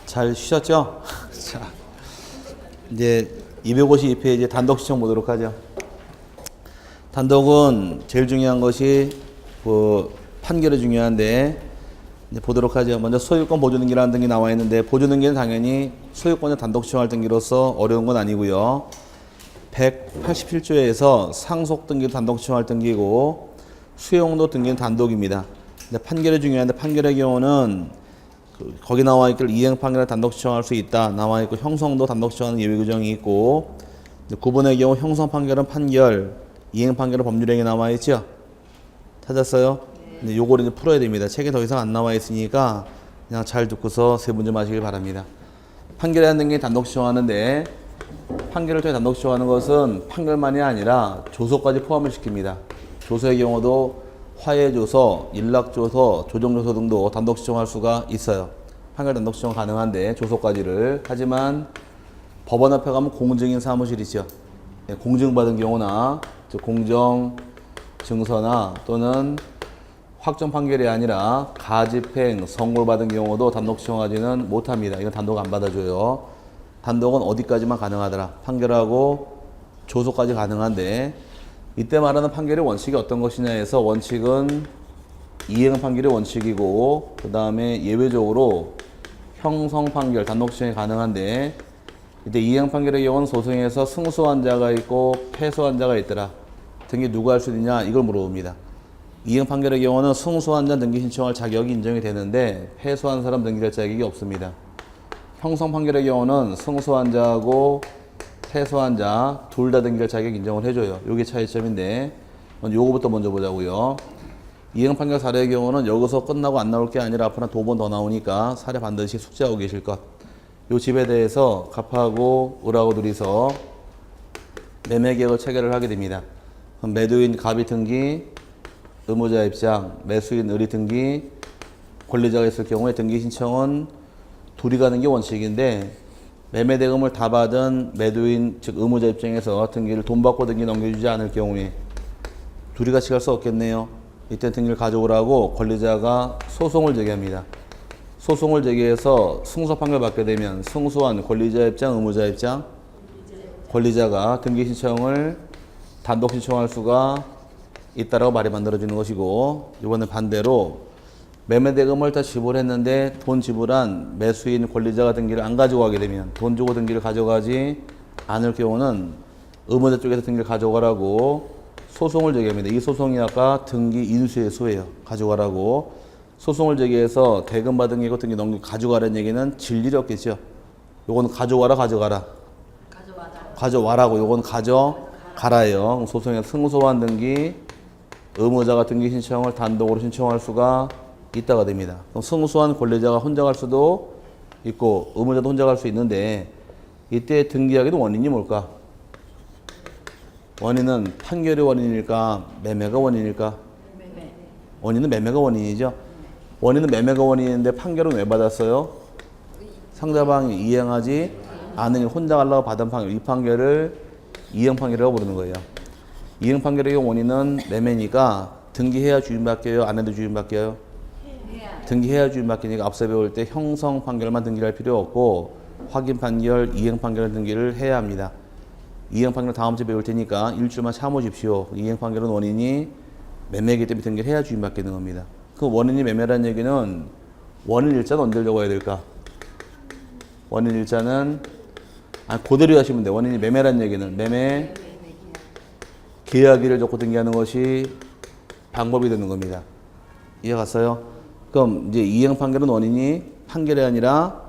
잘 쉬셨죠? 자, 이제 252페이지 단독 시청 보도록 하죠. 단독은 제일 중요한 것이 판결이 중요한데 이제 보도록 하죠. 먼저 소유권 보존등기라는 등기 나와 있는데 보존등기는 당연히 소유권을 단독 시청할 등기로서 어려운 건 아니고요. 187조에서 상속등기도 단독 시청할 등기고 수용도 등기는 단독입니다. 근데 판결이 중요한데 판결의 경우는 거기 나와 있길 이행 판결을 단독 시청할 수 있다 나와 있고 형성도 단독 시청하는 예외 규정이 있고 구분의 경우 형성 판결은 판결, 이행 판결은 법률행위 나와 있죠. 찾았어요? 근데 요거를 이제 풀어야 됩니다. 책에 더 이상 안 나와 있으니까 그냥 잘 듣고서 세 문제 마시길 바랍니다. 판결에 한는 게 단독 시청하는데 판결을 통해 단독 시청하는 것은 판결만이 아니라 조서까지 포함을 시킵니다. 조서의 경우도 화해조서, 일락조서, 조정조서 등도 단독 시청할 수가 있어요. 판결 단독 시청 가능한데 조서까지를. 하지만 법원 앞에 가면 공증인 사무실이죠. 공증받은 경우나 공정 증서나 또는 확정 판결이 아니라 가집행, 선고를 받은 경우도 단독 시청하지는 못합니다. 이건 단독 안 받아줘요. 단독은 어디까지만 가능하더라. 판결하고 조서까지 가능한데 이때 말하는 판결의 원칙이 어떤 것이냐 해서 원칙은 이행 판결의 원칙이고 그 다음에 예외적으로 형성 판결, 단독 시청이 가능한데 이때 이행 판결의 경우는 소송에서 승소한 자가 있고 패소한 자가 있더라. 등기 누가 할 수 있느냐 이걸 물어봅니다. 이행 판결의 경우는 승소한 자 등기 신청할 자격이 인정이 되는데 패소한 사람 등기할 자격이 없습니다. 형성 판결의 경우는 승소한 자하고 패소한 자 둘 다 등기할 자격 인정을 해줘요. 이게 차이점인데 요거부터 먼저 보자고요. 이행 판결 사례의 경우는 여기서 끝나고 안 나올 게 아니라 앞으로 두 번 더 나오니까 사례 반드시 숙지하고 계실 것. 요 집에 대해서 갑하고 을하고 둘이서 매매계약을 체결을 하게 됩니다. 그럼 매도인 갑이 등기, 의무자 입장, 매수인 을이 등기, 권리자가 있을 경우에 등기 신청은 둘이 가는 게 원칙인데 매매 대금을 다 받은 매도인 즉 의무자 입장에서 등기를 돈 받고 등기 넘겨주지 않을 경우에 둘이 같이 갈 수 없겠네요. 이때 등기를 가져오라고 권리자가 소송을 제기합니다. 소송을 제기해서 승소 판결 받게 되면 승소한 권리자 입장, 의무자 입장, 권리자가 등기 신청을 단독 신청할 수가 있다라고 말이 만들어지는 것이고 이번엔 반대로 매매 대금을 다 지불했는데 돈 지불한 매수인 권리자가 등기를 안 가져가게 되면 돈 주고 등기를 가져가지 않을 경우는 의무자 쪽에서 등기를 가져가라고 소송을 제기합니다. 이 소송이 아까 등기 인수의 소예요. 가져가라고 소송을 제기해서 대금 받은 게고 등기 넘기고 가져가라는 얘기는 질 일이 없겠죠. 요건 가져와라 가져가라. 가져와라고 요건 가져가라예요. 소송에 승소한 등기 의무자가 등기 신청을 단독으로 신청할 수가 있다가 됩니다. 그럼 승소한 권리자가 혼자 갈 수도 있고 의무자도 혼자 갈 수 있는데 이때 등기하기도 원인이 뭘까? 원인은 판결이 원인일까? 매매가 원인일까? 원인은 매매가 원인이죠. 원인은 매매가 원인인데 판결은 왜 받았어요? 상대방이 이행하지 않으니 혼자 가려고 받은 판결. 이 판결을 이행 판결이라고 부르는 거예요. 이행 판결의 원인은 매매니까 등기해야 주인 바뀌어요? 안 해도 주인 바뀌어요? 등기해야 주인 바뀌니까 앞서 배울 때 형성 판결만 등기할 필요 없고 확인 판결, 이행 판결 등기를 해야 합니다. 이행 판결 다음 주에 배울 테니까 일주일만 참으십시오. 이행 판결은 원인이 매매이기 때문에 등기를 해야 주인 바뀌는 겁니다. 그 원인이 매매라는 얘기는 원인 일자는 언제 적어야 될까? 원인 일자는 그대로 하시면 돼요. 원인이 매매라는 얘기는 매매 계약일을 적고 등기하는 것이 방법이 되는 겁니다. 이해 갔어요? 그럼 이제 이행 판결은 원인이 판결이 아니라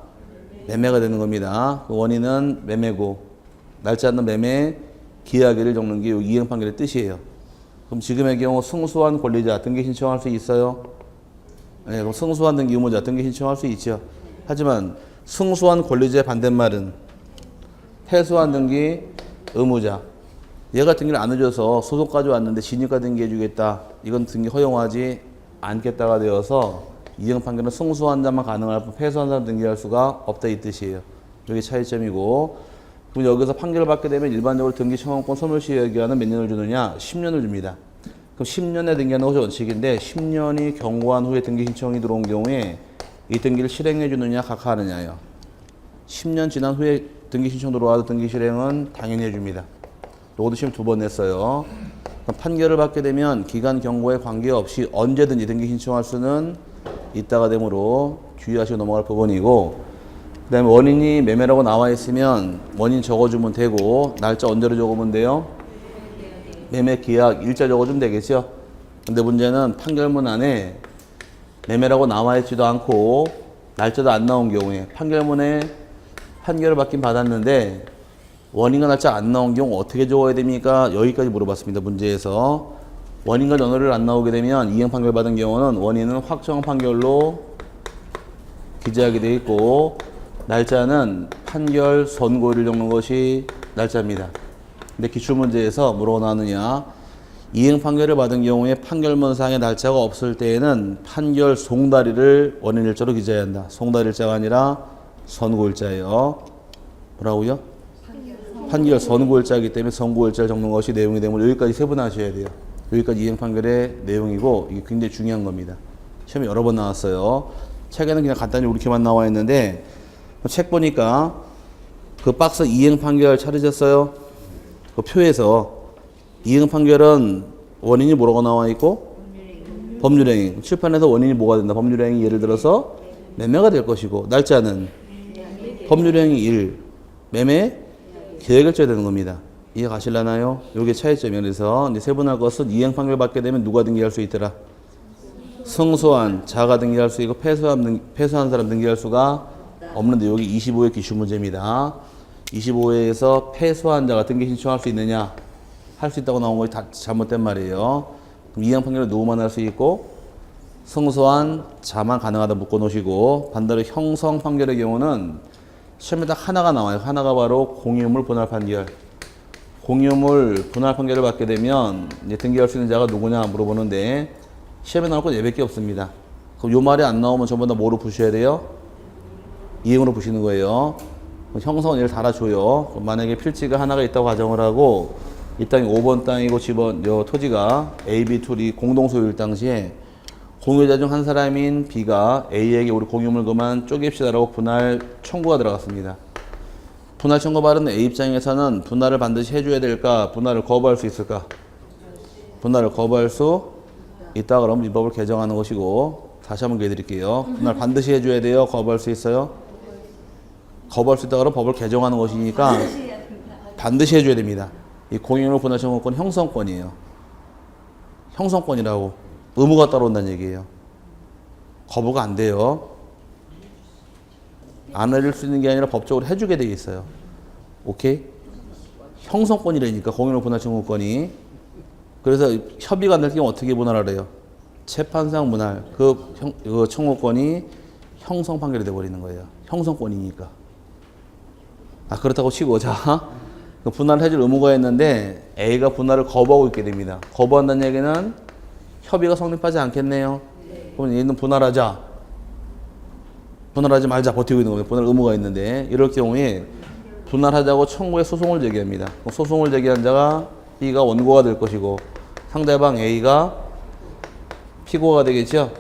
매매가 되는 겁니다. 그 원인은 매매고 날짜 않는 매매 계약일을 적는 게 이행 판결의 뜻이에요. 그럼 지금의 경우 승소한 권리자 등기 신청할 수 있어요? 네, 그럼 승소한 등기 의무자 등기 신청할 수 있죠. 하지만 승소한 권리자의 반대말은 패소한 등기 의무자. 얘가 등기를 안 해줘서 소송까지 왔는데 진위가 등기해주겠다. 이건 등기 허용하지 않겠다가 되어서 이행 판결은 승소한 자만 가능할 뿐 패소한 사람 등기할 수가 없다 이 뜻이에요. 이게 차이점이고 그럼 여기서 판결을 받게 되면 일반적으로 등기 청구권 소멸시 얘기하는 몇 년을 주느냐? 10년을 줍니다. 그럼 10년에 등기하는 것이 원칙인데 10년이 경과한 후에 등기 신청이 들어온 경우에 이 등기를 실행해 주느냐 각하하느냐요. 10년 지난 후에 등기 신청 들어와도 등기 실행은 당연히 해줍니다. 요것도 시험 2번 냈어요. 판결을 받게 되면 기간 경고에 관계없이 언제든지 등기 신청할 수는 있다가 되므로 주의하시고 넘어갈 부분이고, 그 다음에 원인이 매매라고 나와 있으면 원인 적어주면 되고, 날짜 언제로 적으면 돼요? 매매 계약 일자 적어주면 되겠죠. 근데 문제는 판결문 안에 매매라고 나와 있지도 않고 날짜도 안 나온 경우에, 판결문에 판결을 받긴 받았는데 원인과 날짜 안 나온 경우 어떻게 적어야 됩니까? 여기까지 물어봤습니다. 문제에서. 원인과 전월을 안 나오게 되면 이행 판결 받은 경우는 원인은 확정 판결로 기재하게 되어 있고, 날짜는 판결 선고일을 적는 것이 날짜입니다. 근데 기출문제에서 뭐라고 나왔느냐? 이행 판결을 받은 경우에 판결문상의 날짜가 없을 때에는 판결 송달일을 원인일자로 기재해야 한다. 송달일자가 아니라 선고일자예요. 뭐라고요? 판결 선고일자이기 때문에 선고일자를 적는 것이 내용이 되면 여기까지 세분하셔야 돼요. 여기까지 이행 판결의 내용이고, 이게 굉장히 중요한 겁니다. 시험에 여러 번 나왔어요. 책에는 그냥 간단히 이렇게만 나와 있는데, 책 보니까 그 박스 이행 판결 찾으셨어요? 그 표에서 이행 판결은 원인이 뭐라고 나와 있고? 법률행위. 칠판에서 원인이 뭐가 된다? 법률행위, 예를 들어서 매매가 될 것이고, 날짜는 법률행위 1, 매매 계획일자가 되는 겁니다. 이해 가실라나요? 요게 차이점이에요. 그래서 이제 세분할 것은 이행 판결 받게 되면 누가 등기할 수 있더라? 승소한 자가 등기할 수 있고, 패소한 사람 등기할 수가 없는데, 여기 25회 기출 문제입니다. 25회에서 패소한 자가 등기 신청할 수 있느냐? 할 수 있다고 나온 것이 다 잘못된 말이에요. 그럼 이행 판결을 누구만 할 수 있고, 승소한 자만 가능하다 묶어 놓으시고, 반대로 형성 판결의 경우는 시험에 딱 하나가 나와요. 하나가 바로 공유물 분할 판결. 공유물 분할 판결을 받게 되면 이제 등기할 수 있는 자가 누구냐 물어보는데, 시험에 나올 건 얘밖에 없습니다. 그럼 요 말이 안 나오면 전부 다 뭐로 푸셔야 돼요? 이행으로 푸시는 거예요. 형성은 얘를 달아줘요. 만약에 필지가 하나가 있다고 가정을 하고, 이 땅이 5번 땅이고 집은 요 토지가 A, B, 2이 공동소유일 당시에 공유자 중 한 사람인 B가 A에게 우리 공유물 그만 쪼갭시다라고 분할 청구가 들어갔습니다. 분할 청구 받은 A 입장에서는 분할을 반드시 해줘야 될까? 분할을 거부할 수 있을까? 분할을 거부할 수 있다 그러면 이 법을 개정하는 것이고, 다시 한번 기회 드릴게요. 분할 반드시 해줘야 돼요? 거부할 수 있어요? 거부할 수 있다 그러면 법을 개정하는 것이니까 반드시 해줘야 됩니다. 이 공유물 분할 청구권 형성권이에요. 형성권이라고. 의무가 따라온다는 얘기예요. 거부가 안 돼요. 안 해줄 수 있는 게 아니라 법적으로 해주게 돼 있어요. 오케이? 형성권이라니까, 공유물 분할 청구권이. 그래서 협의가 안 될 경우 어떻게 분할하래요? 재판상 분할. 그 청구권이 형성 판결이 돼버리는 거예요. 형성권이니까. 그렇다고 치고, 자, 분할을 해줄 의무가 있는데 A가 분할을 거부하고 있게 됩니다. 거부한다는 얘기는 협의가 성립하지 않겠네요. 그럼 얘는 분할하지 말자 버티고 있는 겁니다. 분할 의무가 있는데, 이럴 경우에 분할하자고 청구에 소송을 제기합니다. 소송을 제기한 자가 B가 원고가 될 것이고, 상대방 A가 피고가 되겠죠.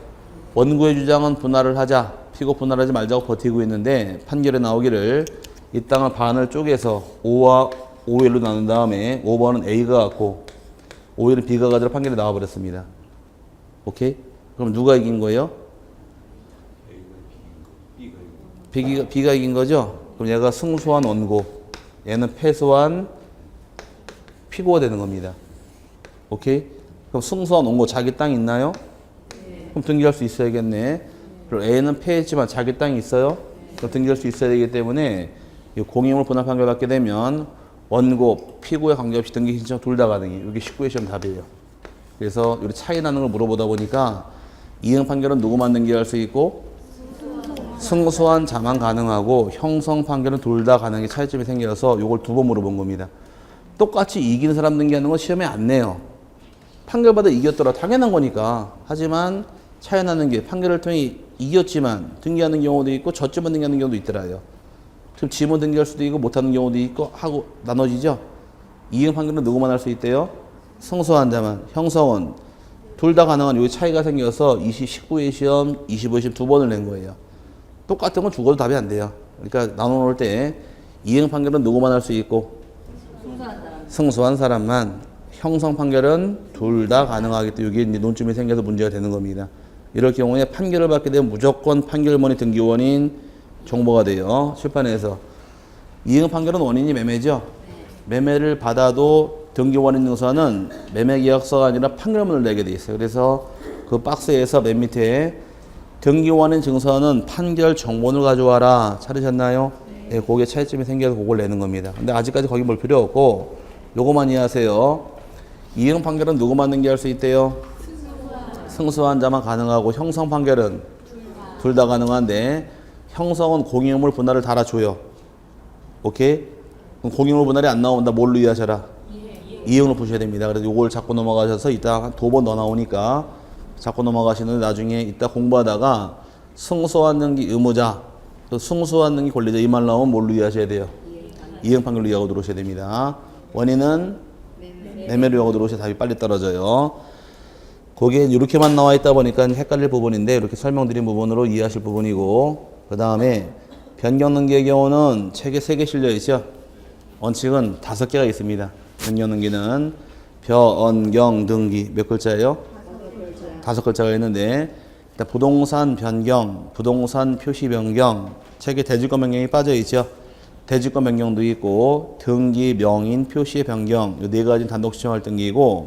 원고의 주장은 분할을 하자, 피고 분할하지 말자고 버티고 있는데, 판결에 나오기를 이 땅을 반을 쪼개서 5와 5일로 나눈 다음에 5번은 A가 갖고 5일은 B가 가지고 판결이 나와버렸습니다. 오케이? 그럼 누가 이긴 거예요? B가 이긴 거죠? 그럼 얘가 승소한 원고, 얘는 패소한 피고가 되는 겁니다. 오케이? 그럼 승소한 원고 자기 땅 있나요? 그럼 등기할 수 있어야겠네. 그리고 A는 패했지만 자기 땅이 있어요? 그럼 등기할 수 있어야 되기 때문에 이 공유물 분할 판결 받게 되면 원고, 피고에 관계없이 등기 신청 둘 다 가능해요. 이게 19회 시험 답이에요. 그래서 우리 차이 나는 걸 물어보다 보니까 이행 판결은 누구만 등기할 수 있고, 승소한 자만 가능하고, 형성 판결은 둘 다 가능하게 차이점이 생겨서 이걸 2번 물어본 겁니다. 똑같이 이기는 사람 등기하는 건 시험에 안 내요. 판결받아 이겼더라, 당연한 거니까. 하지만 차이 나는 게 판결을 통해 이겼지만 등기하는 경우도 있고 졌지만 등기하는 경우도 있더라요. 그럼 지문 등기할 수도 있고 못하는 경우도 있고 하고 나눠지죠. 이행 판결은 누구만 할 수 있대요? 승소한 자만. 형성은 둘 다 가능한 요 차이가 생겨서 19회 시험, 25회 시험 2번을 낸 거예요. 똑같은 건 죽어도 답이 안 돼요. 그러니까 나눠놓을 때 이행 판결은 누구만 할 수 있고 승소한 사람만, 형성 판결은 둘 다 가능하기 때문에 이게 이제 논점이 생겨서 문제가 되는 겁니다. 이럴 경우에 판결을 받게 되면 무조건 판결문이 등기원인 정보가 돼요. 출판에서. 이행 판결은 원인이 매매죠. 매매를 받아도 등기원인 증서는 매매계약서가 아니라 판결문을 내게 돼 있어요. 그래서 그 박스에서 맨 밑에 등기원인 증서는 판결 정본을 가져와라. 찾으셨나요? 네. 그게 차이점이 생겨서 그걸 내는 겁니다. 근데 아직까지 거기 볼 필요 없고 요거만 이해하세요. 이행 판결은 누구만 등기할 수 있대요? 승소한 자만 가능하고 형성 판결은 둘 다 가능한데 형성은 공유물 분할을 달아줘요. 오케이? 그럼 공유물 분할이 안 나온다. 뭘로 이해하셔라? 이행으로 보셔야 됩니다. 그래서 요걸 잡고 넘어가셔서 이따 한 2번 더 나오니까 잡고 넘어가시는데 나중에 이따 공부하다가 승소한 등기 의무자, 또 승소한 등기 권리자 이 말 나오면 뭘로 이해하셔야 돼요? 이행 판결로 이해하고 들어오셔야 됩니다. 원인은 매매로 이해하고 들어오셔야 답이 빨리 떨어져요. 거기에 이렇게만 나와 있다 보니까 헷갈릴 부분인데 이렇게 설명드린 부분으로 이해하실 부분이고, 그 다음에 변경 등기의 경우는 책에 3개 실려 있죠. 원칙은 5개가 있습니다. 변경 등기는 변경 등기 몇 글자예요? 5글자가 있는데 일단 부동산 변경, 부동산 표시 변경, 책에 대지권 변경이 빠져 있죠. 대지권 변경도 있고 등기 명인 표시 변경 이 4가지 단독 시청할 등기이고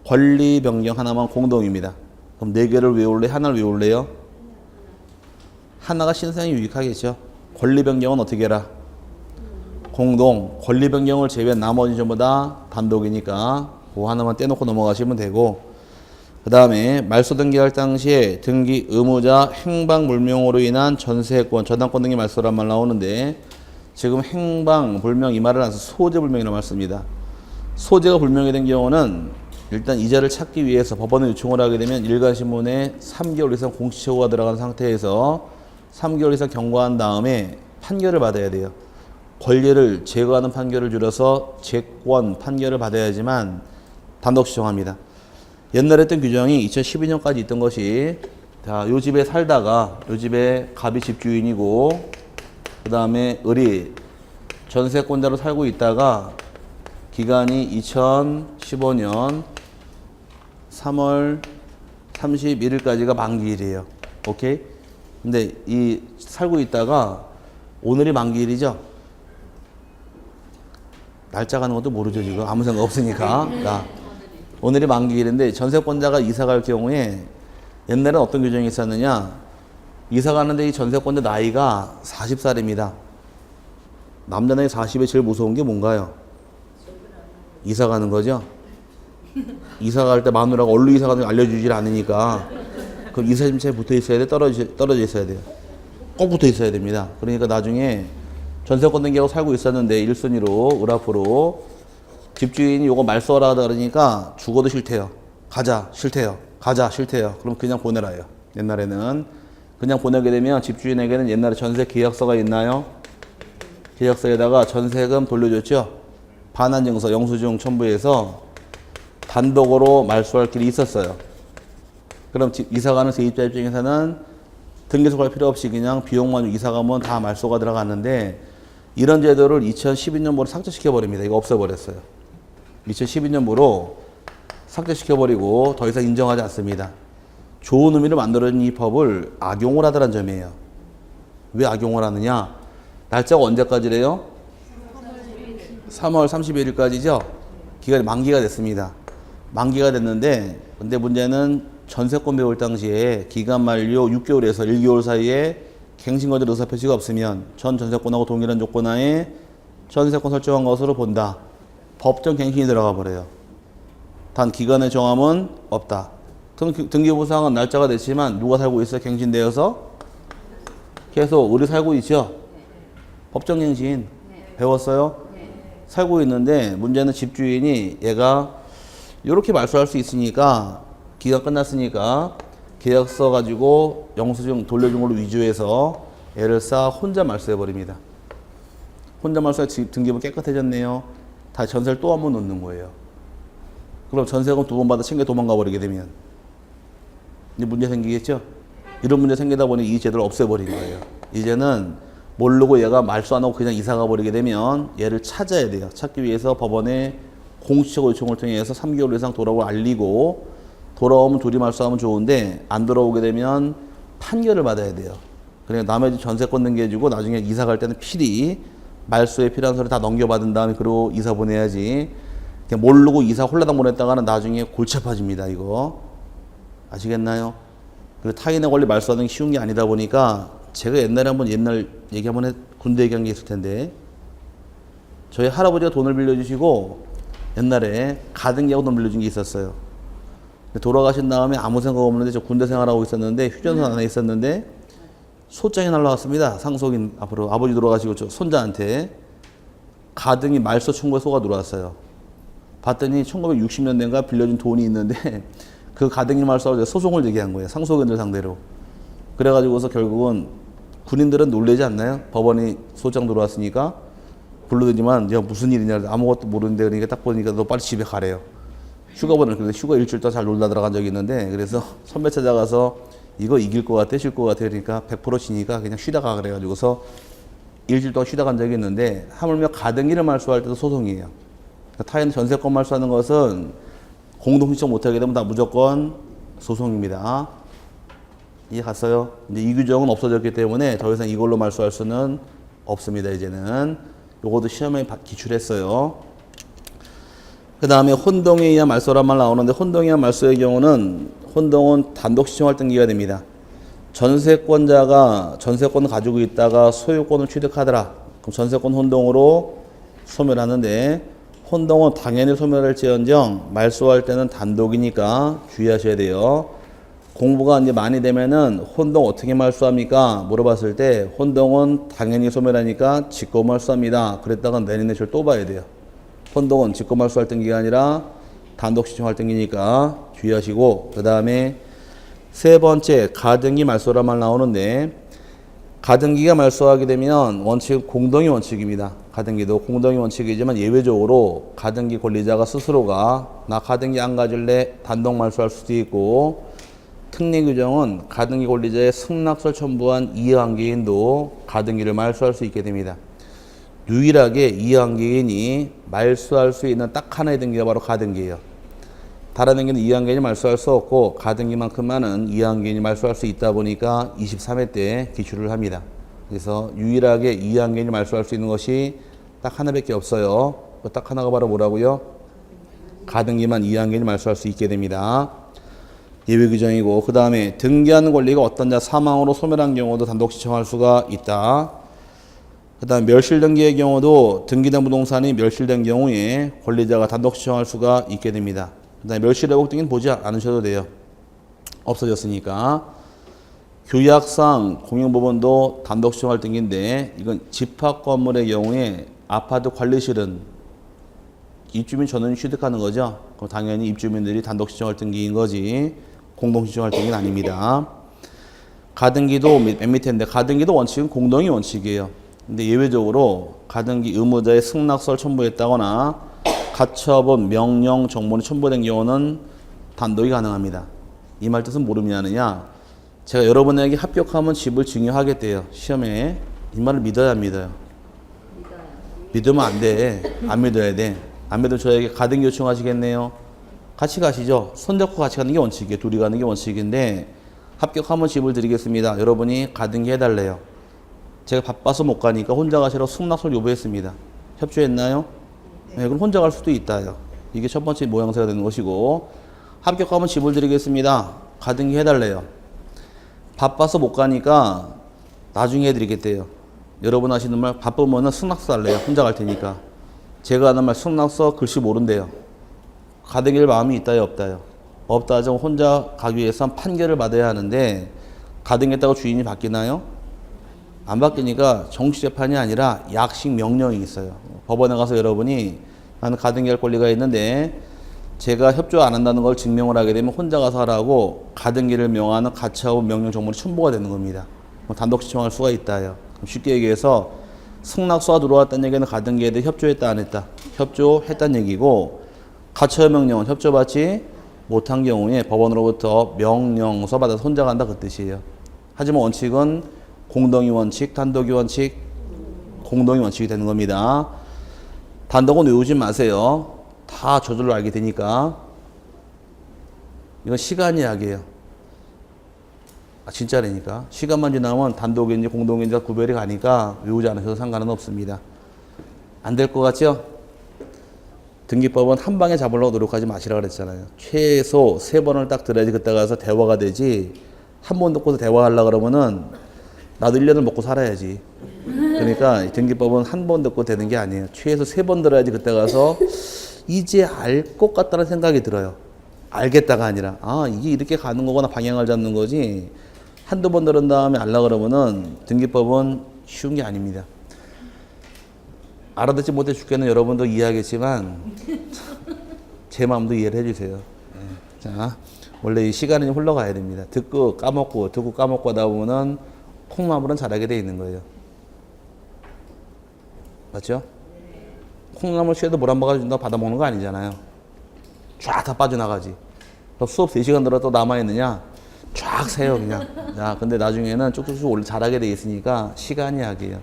권리 변경 하나만 공동입니다. 그럼 4개를 외울래? 하나를 외울래요? 하나가 신상이 유익하겠죠. 권리 변경은 어떻게 해라? 공동. 권리 변경을 제외한 나머지 전부 다 단독이니까 그 하나만 떼놓고 넘어가시면 되고, 그 다음에 말소 등기할 당시에 등기 의무자 행방불명으로 인한 전세권, 저당권 등기 말소란 말 나오는데 지금 행방불명 이 말을 안 써서 소재불명이라고 말 씁니다. 소재가 불명이 된 경우는 일단 이자를 찾기 위해서 법원에 요청을 하게 되면 일간신문에 3개월 이상 공시처구가 들어간 상태에서 3개월 이상 경과한 다음에 판결을 받아야 돼요. 권리를 제거하는 판결을 줄여서 제권 판결을 받아야지만 단독 시정합니다. 옛날에 했던 규정이 2012년까지 있던 것이, 자, 요 집에 살다가 요 집에 갑이 집주인이고 그 다음에 을이 전세권자로 살고 있다가 기간이 2015년 3월 31일까지가 만기일이에요. 오케이? 근데 이 살고 있다가 오늘이 만기일이죠? 날짜 가는 것도 모르죠, 지금. 아무 생각 없으니까. 자, 오늘이 만기일인데 전세권자가 이사 갈 경우에 옛날엔 어떤 규정이 있었느냐? 이사 가는데 이 전세권자 나이가 40살입니다. 남자 나이 40에 제일 무서운 게 뭔가요? 이사 가는 거죠? 이사 갈 때 마누라가 얼른 이사 가는 거 알려주질 않으니까 그럼 이사 심사에 붙어 있어야 돼? 떨어져 있어야 돼요? 꼭 붙어 있어야 됩니다. 그러니까 나중에 전세권 등기하고 살고 있었는데 1순위로 을 앞으로 집주인이 요거 말소하라 그러니까 죽어도 싫대요. 가자 싫대요. 가자 싫대요. 그럼 그냥 보내라요. 옛날에는 그냥 보내게 되면 집주인에게는 옛날에 전세 계약서가 있나요? 계약서에다가 전세금 돌려줬죠. 반환증서 영수증 첨부해서 단독으로 말소할 길이 있었어요. 그럼 이사가는 세입자 입장에서는 등기소 갈 필요 없이 그냥 비용만 이사가면 다 말소가 들어갔는데 이런 제도를 2012년부로 삭제시켜버립니다. 이거 없애버렸어요. 2012년부로 삭제시켜버리고 더 이상 인정하지 않습니다. 좋은 의미로 만들어진 이 법을 악용을 하더란 점이에요. 왜 악용을 하느냐? 날짜가 언제까지래요? 3월 31일까지죠? 기간이 만기가 됐습니다. 만기가 됐는데 근데 문제는 전세권 배울 당시에 기간 만료 6개월에서 1개월 사이에 갱신거절 의사표시가 없으면 전 전세권하고 동일한 조건하에 전세권 설정한 것으로 본다. 법정 갱신이 들어가 버려요. 단 기간의 정함은 없다. 등기부상은 날짜가 됐지만 누가 살고 있어요? 갱신되어서 계속 우리 살고 있죠? 법정 갱신 배웠어요? 살고 있는데 문제는 집주인이 얘가 이렇게 말소할 수 있으니까 기간 끝났으니까 계약서 가지고 영수증 돌려준 걸로 위조해서 얘를 쌓아 혼자 말소해버립니다. 혼자 말소해 등기부 깨끗해졌네요. 다시 전세를 또 한 번 넣는 거예요. 그럼 전세금 2번 받아 챙겨 도망가 버리게 되면 이제 문제 생기겠죠? 이런 문제 생기다 보니 이 제도를 없애버린 거예요. 이제는 모르고 얘가 말소 안 하고 그냥 이사가 버리게 되면 얘를 찾아야 돼요. 찾기 위해서 법원에 공식적 요청을 통해서 3개월 이상 돌아오고 알리고 돌아오면 둘이 말소하면 좋은데 안 돌아오게 되면 판결을 받아야 돼요. 그러니까 남의 집 전세권 등기해주고 나중에 이사 갈 때는 필히 말소에 필요한 서류 다 넘겨받은 다음에 그리고 이사 보내야지. 그냥 모르고 이사 홀라당 보냈다가는 나중에 골치 아파집니다. 이거 아시겠나요? 그리고 타인의 권리 말소하는 게 쉬운 게 아니다 보니까 제가 옛날 얘기 한번 군대 얘기한 게 있을 텐데 저희 할아버지가 돈을 빌려주시고 옛날에 가등기하고 돈 빌려준 게 있었어요. 돌아가신 다음에 아무 생각 없는데 저 군대 생활하고 있었는데 휴전선 안에 있었는데 소장이 날라왔습니다. 상속인 앞으로 아버지 돌아가시고 저 손자한테 가등기 말소 청구에 소가 들어왔어요. 봤더니 1960년대인가 빌려준 돈이 있는데 그 가등기 말소하고 소송을 제기한 거예요. 상속인들 상대로. 그래가지고서 결국은 군인들은 놀라지 않나요? 법원이 소장 들어왔으니까 부르더니만 야 무슨 일이냐 아무것도 모르는데 그러니까 딱 보니까 너 빨리 집에 가래요. 휴가 보내. 그래서 휴가 일주일 동안 잘 놀다 들어간 적이 있는데 그래서 선배 찾아가서 이거 이길 것 같아, 질 것 같아 그러니까 100% 지니까 그냥 쉬다가 그래가지고서 일주일 동안 쉬다 간 적이 있는데 하물며 가등기를 말소할 때도 소송이에요. 그러니까 타인 전세권 말소하는 것은 공동 신청 못하게 되면 다 무조건 소송입니다. 이해 갔어요? 이제 이 규정은 없어졌기 때문에 더 이상 이걸로 말소할 수는 없습니다. 이제는 요것도 시험에 기출했어요. 그 다음에 혼동에 의한 말소란 말 나오는데 혼동에 의한 말소의 경우는 혼동은 단독 시청할 등기가 됩니다. 전세권자가 전세권을 가지고 있다가 소유권을 취득하더라. 그럼 전세권 혼동으로 소멸하는데 혼동은 당연히 소멸할지언정 말소할 때는 단독이니까 주의하셔야 돼요. 공부가 이제 많이 되면은 혼동 어떻게 말소합니까? 물어봤을 때 혼동은 당연히 소멸하니까 직권 말소합니다. 그랬다가 내년에 저를 또 봐야 돼요. 혼동은 직권 말소할 등기가 아니라 단독 시청할 등기니까 주의하시고 그 다음에 세 번째 가등기 말소란 말 나오는데 가등기가 말소하게 되면 원칙은 공동의 원칙입니다. 가등기도 공동의 원칙이지만 예외적으로 가등기 권리자가 스스로가 나 가등기 안 가질래 단독 말소할 수도 있고 특례 규정은 가등기 권리자의 승낙서를 첨부한 이해관계인도 가등기를 말소할 수 있게 됩니다. 유일하게 이해관계인이 말소할 수 있는 딱 하나의 등기가 바로 가등기예요. 다른 등기는 이해관계인이 말소할 수 없고 가등기만큼만은 이해관계인이 말소할 수 있다 보니까 23회 때 기출을 합니다. 그래서 유일하게 이해관계인이 말소할 수 있는 것이 딱 하나밖에 없어요. 그 딱 하나가 바로 뭐라고요? 가등기만 이해관계인이 말소할 수 있게 됩니다. 예외 규정이고 그 다음에 등기하는 권리가 어떤 자 사망으로 소멸한 경우도 단독 시청할 수가 있다. 그 다음 멸실등기의 경우도 등기된 부동산이 멸실된 경우에 권리자가 단독 시청할 수가 있게 됩니다. 그 다음에 멸실회복 등기는 보지 않으셔도 돼요. 없어졌으니까. 규약상 공용부분도 단독 시청할 등기인데 이건 집합건물의 경우에 아파트 관리실은 입주민 전원이 취득하는 거죠. 그럼 당연히 입주민들이 단독 시청할 등기인 거지 공동 시청할 등기는 아닙니다. 가등기도 맨 밑에인데 가등기도 원칙은 공동의 원칙이에요. 근데 예외적으로 가등기 의무자의 승낙서를 첨부했다거나 가처분 명령 정보는 첨부된 경우는 단독이 가능합니다. 이 말 뜻은 모르냐느냐? 제가 여러분에게 합격하면 집을 증여하겠대요. 시험에. 이 말을 믿어야 안 믿어요? 믿으면 안 돼. 안 믿어야 돼. 안 믿으면 저에게 가등기 요청하시겠네요. 같이 가시죠. 손잡고 같이 가는 게 원칙이에요. 둘이 가는 게 원칙인데 합격하면 집을 드리겠습니다. 여러분이 가등기 해달래요. 제가 바빠서 못 가니까 혼자 가시라고 승낙서를 요구했습니다. 협조했나요? 네, 그럼 혼자 갈 수도 있다요. 이게 첫 번째 모양새가 되는 것이고 합격하면 집을 드리겠습니다. 가등기 해달래요. 바빠서 못 가니까 나중에 해드리겠대요. 여러분 하시는 말 바쁘면은 승낙서 달래요. 혼자 갈 테니까. 제가 하는 말 승낙서 글씨 모른대요. 가등기를 마음이 있다요 없다요? 없다 하죠. 혼자 가기 위해서는 판결을 받아야 하는데 가등기했다고 주인이 바뀌나요? 안 바뀌니까 정치재판이 아니라 약식 명령이 있어요. 법원에 가서 여러분이 나는 가등기할 권리가 있는데 제가 협조 안 한다는 걸 증명을 하게 되면 혼자 가서 하라고 가등기를 명하는 가처분 명령 정보는 첨부가 되는 겁니다. 단독 시청할 수가 있다요. 쉽게 얘기해서 승낙서가 들어왔다는 얘기는 가등기에 대해 협조했다 안 했다? 협조했다는 얘기고 가처분 명령은 협조받지 못한 경우에 법원으로부터 명령서 받아서 혼자 간다 그 뜻이에요. 하지만 원칙은 공동의 원칙, 단독의 원칙, 공동의 원칙이 되는 겁니다. 단독은 외우지 마세요. 다 저절로 알게 되니까. 이건 시간 이야기예요. 진짜라니까. 시간만 지나면 단독인지 공동인지 구별이 가니까 외우지 않으셔도 상관은 없습니다. 안 될 것 같죠? 등기법은 한 방에 잡으려고 노력하지 마시라고 그랬잖아요. 최소 3번을 딱 들어야지 그때 가서 대화가 되지. 한 번 듣고서 대화하려고 그러면은 나도 1년을 먹고 살아야지. 그러니까 등기법은 한 번 듣고 되는 게 아니에요. 최소 3번 들어야지 그때 가서 이제 알 것 같다는 생각이 들어요. 알겠다가 아니라 아 이게 이렇게 가는 거구나 방향을 잡는 거지. 한두 번 들은 다음에 알라 그러면은 등기법은 쉬운 게 아닙니다. 알아듣지 못해 죽겠는 여러분도 이해하겠지만 제 마음도 이해를 해주세요. 자, 원래 이 시간이 흘러가야 됩니다. 듣고 까먹고 하다 보면은 콩나물은 자라게 돼 있는 거예요. 맞죠? 콩나물 씨에도 물 한 바가지 준다고 받아먹는 거 아니잖아요. 쫙 다 빠져나가지. 또 수업 3시간 들어 또 남아있느냐? 쫙 세요, 그냥. 자, 근데 나중에는 쭉쭉쭉 올라 자라게 돼 있으니까 시간이 약이에요.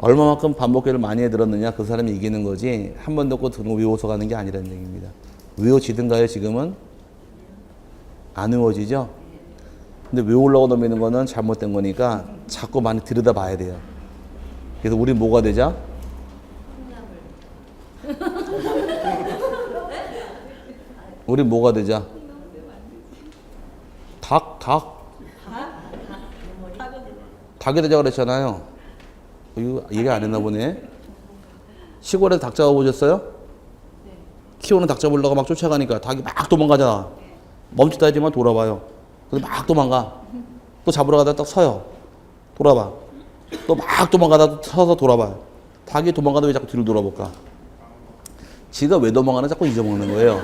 얼마만큼 반복기를 많이 해 들었느냐, 그 사람이 이기는 거지, 한 번 듣고 듣고 외워서 가는 게 아니라는 얘기입니다. 외워지든가요, 지금은? 안 외워지죠? 근데 외우려고 넘기는 거는 잘못된 거니까 자꾸 많이 들여다 봐야 돼요. 그래서 우리 뭐가 되자? 우리 뭐가 되자? 닭이 되자 그랬잖아요. 이거 얘기 안 했나 보네. 시골에서 닭 잡아보셨어요? 키우는 닭 잡으려고 막 쫓아가니까 닭이 막 도망가잖아. 멈추다 하지만 돌아봐요. 그래서 막 도망가. 또 잡으러 가다 딱 서요. 돌아봐. 또 막 도망가다 서서 돌아봐요. 닭이 도망가다 왜 자꾸 뒤로 돌아볼까? 지가 왜 도망가나 자꾸 잊어먹는 거예요.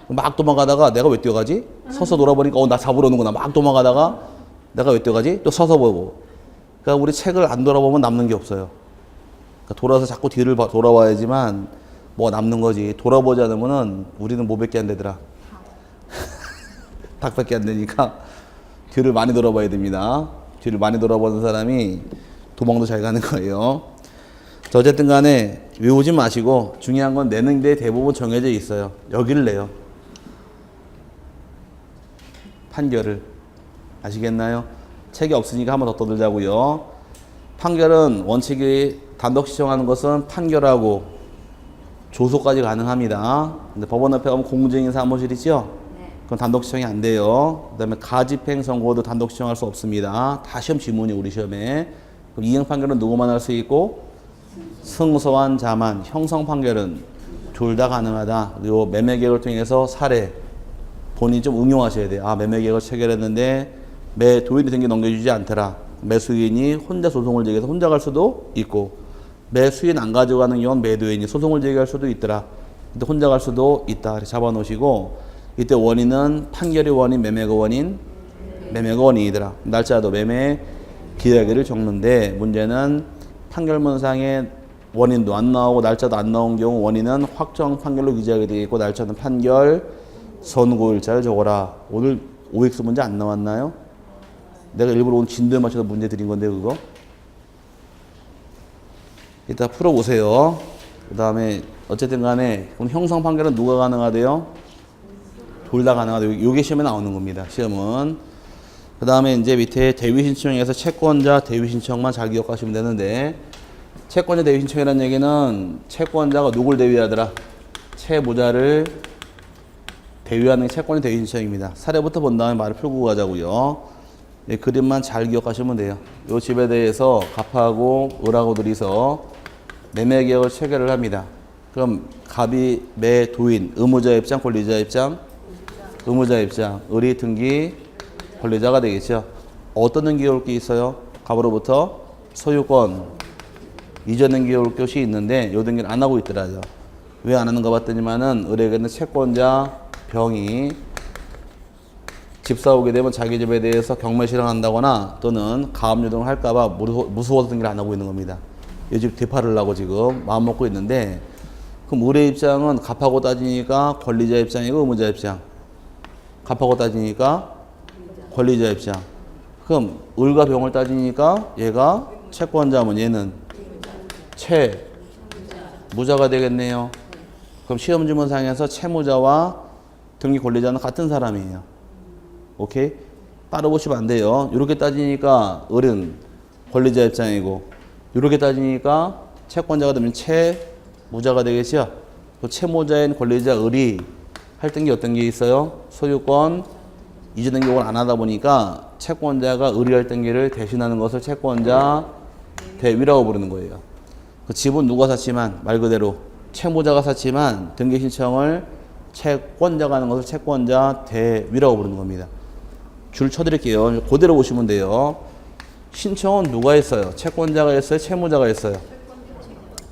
막 도망가다가 내가 왜 뛰어가지? 서서 돌아보니까 나 잡으러 오는구나. 막 도망가다가 내가 왜 뛰어가지? 또 서서 보고. 그러니까 우리 책을 안 돌아보면 남는 게 없어요. 그러니까 돌아서 자꾸 뒤를 돌아와야지만 뭐가 남는 거지. 돌아보지 않으면은 우리는 뭐밖에 안 되더라. 닭밖에 안 되니까 뒤를 많이 돌아봐야 됩니다. 뒤를 많이 돌아보는 사람이 도망도 잘 가는 거예요. 자, 어쨌든 간에 외우지 마시고 중요한 건 내는 데 대부분 정해져 있어요. 여기를 내요. 판결을. 아시겠나요? 책이 없으니까 한번 더 떠들자고요. 판결은 원칙이 단독 시청하는 것은 판결하고 조소까지 가능합니다. 근데 법원 앞에 가면 공증인 사무실 있죠? 그건 단독 시청이 안 돼요. 그 다음에 가집행 선고도 단독 시청할 수 없습니다. 다 시험 지문이 우리 시험에. 그럼 이행 판결은 누구만 할 수 있고 승소한 자만. 형성 판결은 둘 다 가능하다. 그리고 매매 계획을 통해서 사례 본인이 좀 응용하셔야 돼요. 아, 매매 계획을 체결했는데 매 도인이 된 게 넘겨주지 않더라. 매수인이 혼자 소송을 제기해서 혼자 갈 수도 있고, 매수인 안 가져가는 경우는 매도인이 소송을 제기할 수도 있더라. 근데 혼자 갈 수도 있다. 잡아 놓으시고, 이때 원인은 판결이 원인, 매매가 원인, 매매가 원인이더라. 날짜도 매매 기하기를 적는데, 문제는 판결문상에 원인도 안 나오고 날짜도 안 나온 경우 원인은 확정 판결로 기재하게 되어 있고, 날짜는 판결 선고일자를 적어라. 오늘 OX 문제 안 나왔나요? 내가 일부러 오늘 진도에 맞춰서 문제 드린 건데 그거 이따 풀어보세요. 그 다음에 어쨌든 간에 그럼 형성 판결은 누가 가능하대요? 둘 다 가능하대요. 요게 시험에 나오는 겁니다. 시험은. 그 다음에 이제 밑에 대위 신청에서 채권자 대위 신청만 잘 기억하시면 되는데, 채권자 대위 신청이라는 얘기는 채권자가 누굴 대위하더라? 채무자를 대위하는 게 채권자 대위 신청입니다. 사례부터 본 다음에 말을 풀고 가자고요. 이 그림만 잘 기억하시면 돼요. 이 집에 대해서 갑하고 을하고 둘이서 매매 계약을 체결을 합니다. 그럼 갑이 매도인, 의무자 입장, 권리자 입장, 의무자 입장, 을이 등기 권리자가 되겠죠. 어떤 등기 올 게 있어요? 갑으로부터 소유권 이전 등기 올 것이 있는데 이 등기를 안 하고 있더라죠. 왜 안 하는가 봤더니만은 을에게는 채권자 병이 집 사오게 되면 자기 집에 대해서 경매 실행한다거나 또는 가압류동을 할까봐 무서워서 등기를 안 하고 있는 겁니다. 이 집 되팔으려고 지금 마음 먹고 있는데, 그럼 을의 입장은 갑하고 따지니까 권리자 입장이고 의무자 입장. 갑하고 따지니까 권리자 입장. 그럼 을과 병을 따지니까 얘가 채권자면 얘는 채무자가 되겠네요. 그럼 시험 지문상에서 채무자와 등기 권리자는 같은 사람이에요. 오케이? 따로 보시면 안 돼요. 이렇게 따지니까 을은 권리자 입장이고 이렇게 따지니까 채권자가 되면 채무자가 되겠죠. 그 채무자인 권리자 을이 할등기 어떤 게 있어요? 소유권 이전 등기를 안 하다 보니까 채권자가 을이 할등기를 대신하는 것을 채권자 대위라고 부르는 거예요. 그 집은 누가 샀지만 말 그대로 채무자가 샀지만 등기 신청을 채권자가 하는 것을 채권자 대위라고 부르는 겁니다. 줄 쳐드릴게요. 그대로 보시면 돼요. 신청은 누가 했어요? 채권자가 했어요? 채무자가 했어요?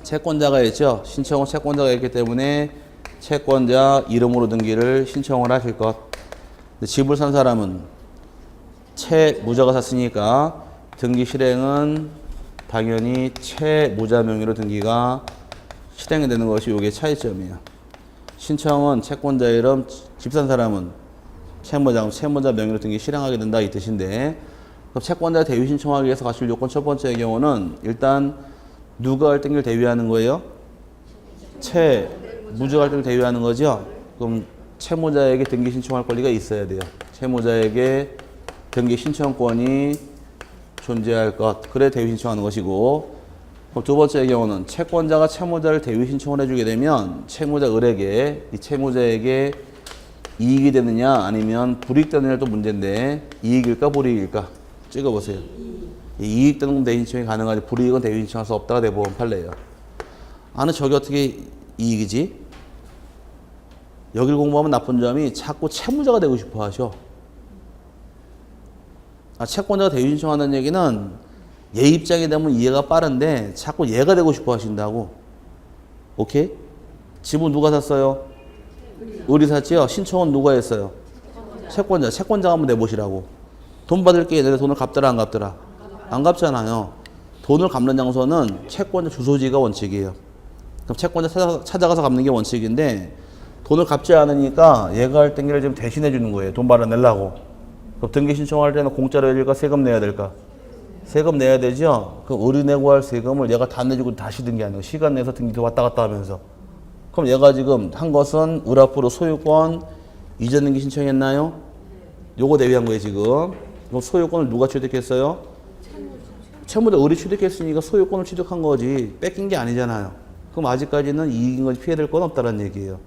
채권자가 했죠. 신청은 채권자가 했기 때문에 채권자 이름으로 등기를 신청을 하실 것. 근데 집을 산 사람은 채무자가 샀으니까 등기 실행은 당연히 채무자 명의로 등기가 실행이 되는 것이 이게 차이점이에요. 신청은 채권자 이름, 집 산 사람은 채무자 명의로 등기 실행하게 된다 이 뜻인데, 그럼 채권자 대위 신청하기 위해서 갖출 요건 첫 번째의 경우는 일단 누가 할등기를 대위하는 거예요? 채무자가 할등기를 대위하는 거죠. 그럼 채무자에게 등기 신청할 권리가 있어야 돼요. 채무자에게 등기 신청권이 존재할 것. 그래 대위 신청하는 것이고, 그럼 두 번째의 경우는 채권자가 채무자를 대위 신청을 해주게 되면 채무자 을에게 이 채무자에게 이익이 되느냐 아니면 불이익 되느냐도 또 문제인데, 이익일까 불이익일까 찍어보세요. 이익 되는 대위 신청이 가능하지 불이익은 대위 신청할 수 없다가 대법원 판례예요. 아는 저게 어떻게 이익이지? 여길 공부하면 나쁜 점이 자꾸 채무자가 되고 싶어 하셔. 채권자가 대위 신청하는 얘기는 얘 입장이 되면 이해가 빠른데 자꾸 얘가 되고 싶어 하신다고. 오케이? 집은 누가 샀어요? 을이 샀지요? 신청은 누가 했어요? 채권자가 한번 내보시라고. 돈 받을 게 얘네 돈을 갚더라 안 갚더라? 안 갚잖아요. 돈을 갚는 장소는 채권자 주소지가 원칙이에요. 그럼 채권자 찾아가서 갚는 게 원칙인데 돈을 갚지 않으니까 얘가 할 등기를 지금 대신해 주는 거예요. 돈 받아내려고. 그럼 등기 신청할 때는 공짜로 해야 될까? 세금 내야 될까? 세금 내야 되죠? 그럼 을이 내고 할 세금을 얘가 다 내주고 다시 등기 아니고 시간 내서 등기 왔다 갔다 하면서. 그럼 얘가 지금 한 것은 을 앞으로 소유권 이전 등기 신청했나요? 요거 대위한 거예요 지금. 그럼 소유권을 누가 취득했어요? 채무자 을이 취득했으니까 소유권을 취득한 거지 뺏긴 게 아니잖아요. 그럼 아직까지는 이익인 거지 피해될 건 없다는 얘기예요.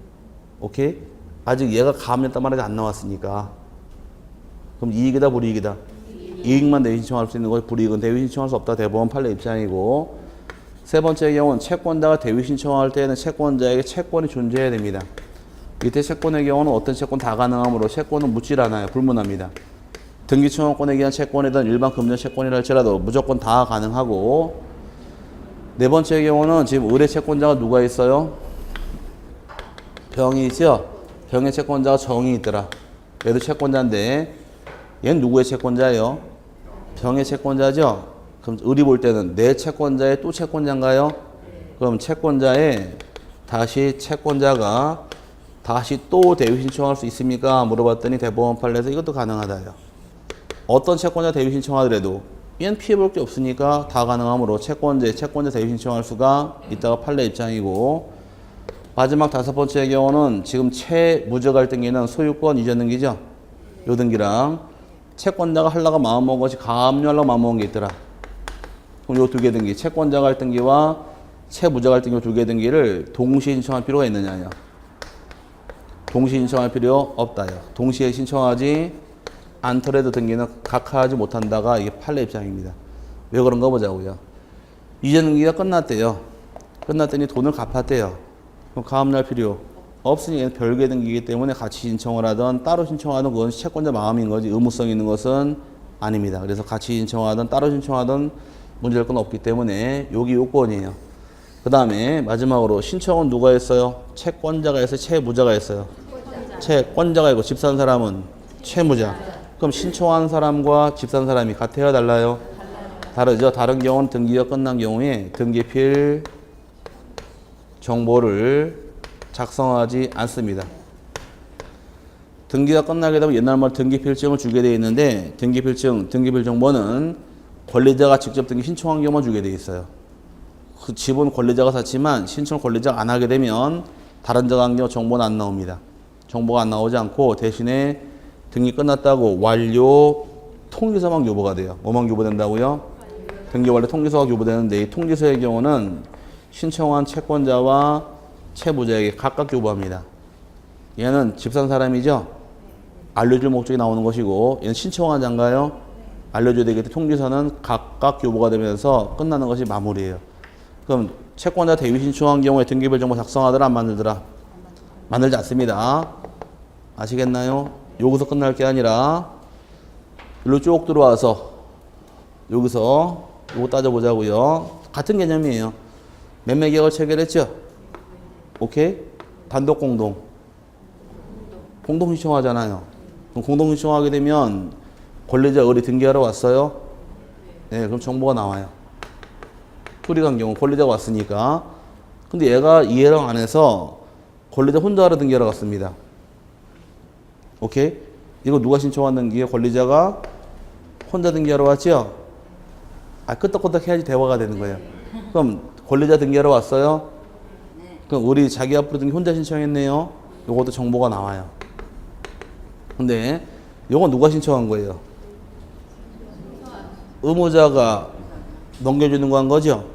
오케이? 아직 얘가 가압류했단 말이 안 나왔으니까. 그럼 이익이다 불이익이다? 이익만 대위 신청할 수 있는 거지 불이익은 대위 신청할 수 없다 대법원 판례 입장이고, 세 번째 경우는 채권자가 대위 신청할 때는 채권자에게 채권이 존재해야 됩니다. 이때 채권의 경우는 어떤 채권 다 가능하므로 채권은 묻질 않아요. 불문합니다. 등기청구권에 기한 채권이든 일반 금전 채권이라 할지라도 무조건 다 가능하고, 네 번째 경우는 지금 을의 채권자가 누가 있어요? 병이 있죠? 병의 채권자가 정이 있더라. 얘도 채권자인데 얘는 누구의 채권자예요? 병의 채권자죠? 그럼 을이 볼 때는 내 채권자의 또 채권자인가요? 그럼 채권자의 다시 채권자가 다시 또 대위 신청할 수 있습니까? 물어봤더니 대법원 판례에서 이것도 가능하다요. 어떤 채권자 대위 신청하더라도 얘는 피해볼 게 없으니까 다 가능하므로 채권자 대위 신청할 수가 있다가 판례 입장이고, 마지막 다섯 번째의 경우는 지금 채무자가 할 등기는 소유권 이전 등기죠. 요 등기랑 채권자가 하려고 마음먹은 것이 가압류하려고 마음먹은 게 있더라. 그럼 요 두 개 등기, 채권자가 할 등기와 채무자가 할 등기 두 개 등기를 동시에 신청할 필요가 있느냐요. 동시에 신청할 필요 없다요. 동시에 신청하지 않더라도 등기는 각하하지 못한다가 이게 판례 입장입니다. 왜 그런가 보자고요. 이전 등기가 끝났대요. 끝났더니 돈을 갚았대요. 그럼 가압류할 필요 없으니 얘는 별개 등기이기 때문에 같이 신청을 하든 따로 신청하든 그건 채권자 마음인 거지 의무성 있는 것은 아닙니다. 그래서 같이 신청하든 따로 신청하든 문제될 건 없기 때문에 여기 요건이에요. 그 다음에 마지막으로 신청은 누가 했어요? 채권자가 했어요? 채무자가 했어요? 채권자가 있고 집 산 사람은 채무자. 그럼 신청한 사람과 집 산 사람이 같아요? 달라요? 다르죠. 다른 경우는 등기가 끝난 경우에 등기필 정보를 작성하지 않습니다. 등기가 끝나게 되면 옛날 말 등기필증을 주게 돼 있는데 등기필증, 등기필정보는 권리자가 직접 등기 신청한 경우만 주게 돼 있어요. 그 집은 권리자가 샀지만 신청을 권리자가 안 하게 되면 다른 자가 한 경우 정보는 안 나옵니다. 정보가 안 나오지 않고 대신에 등기 끝났다고 완료 통지서만 교부가 돼요. 뭐만 교부된다고요? 등기 완료 통지서가 교부되는데 이 통지서의 경우는 신청한 채권자와 채무자에게 각각 교부합니다. 얘는 집 산 사람이죠? 알려줄 목적이 나오는 것이고 얘는 신청한 자인가요? 알려줘야 되기 때문에 통지서는 각각 교부가 되면서 끝나는 것이 마무리예요. 그럼 채권자 대위 신청한 경우에 등기별 정보 작성하더라 안 만들더라? 만들지 않습니다. 아시겠나요? 여기서 끝날 게 아니라 일로 쭉 들어와서 여기서 요거 따져보자고요. 같은 개념이에요. 매매 계약을 체결했죠? 오케이? 단독 공동 신청하잖아요. 그럼 공동 신청하게 되면 권리자 의리 등기하러 왔어요? 네, 그럼 정보가 나와요. 수리간 경우 권리자가 왔으니까. 근데 얘가 이해랑 안 해서 권리자 혼자 하러 등기하러 갔습니다. 오케이? 이거 누가 신청한 등기에 권리자가 혼자 등기하러 왔죠? 끄떡끄떡 해야지 대화가 되는 거예요. 그럼 권리자 등기하러 왔어요? 그럼 우리 자기 앞으로 등기 혼자 신청했네요. 요것도 정보가 나와요. 근데 요건 누가 신청한 거예요? 의무자가 넘겨주는 거 한 거죠?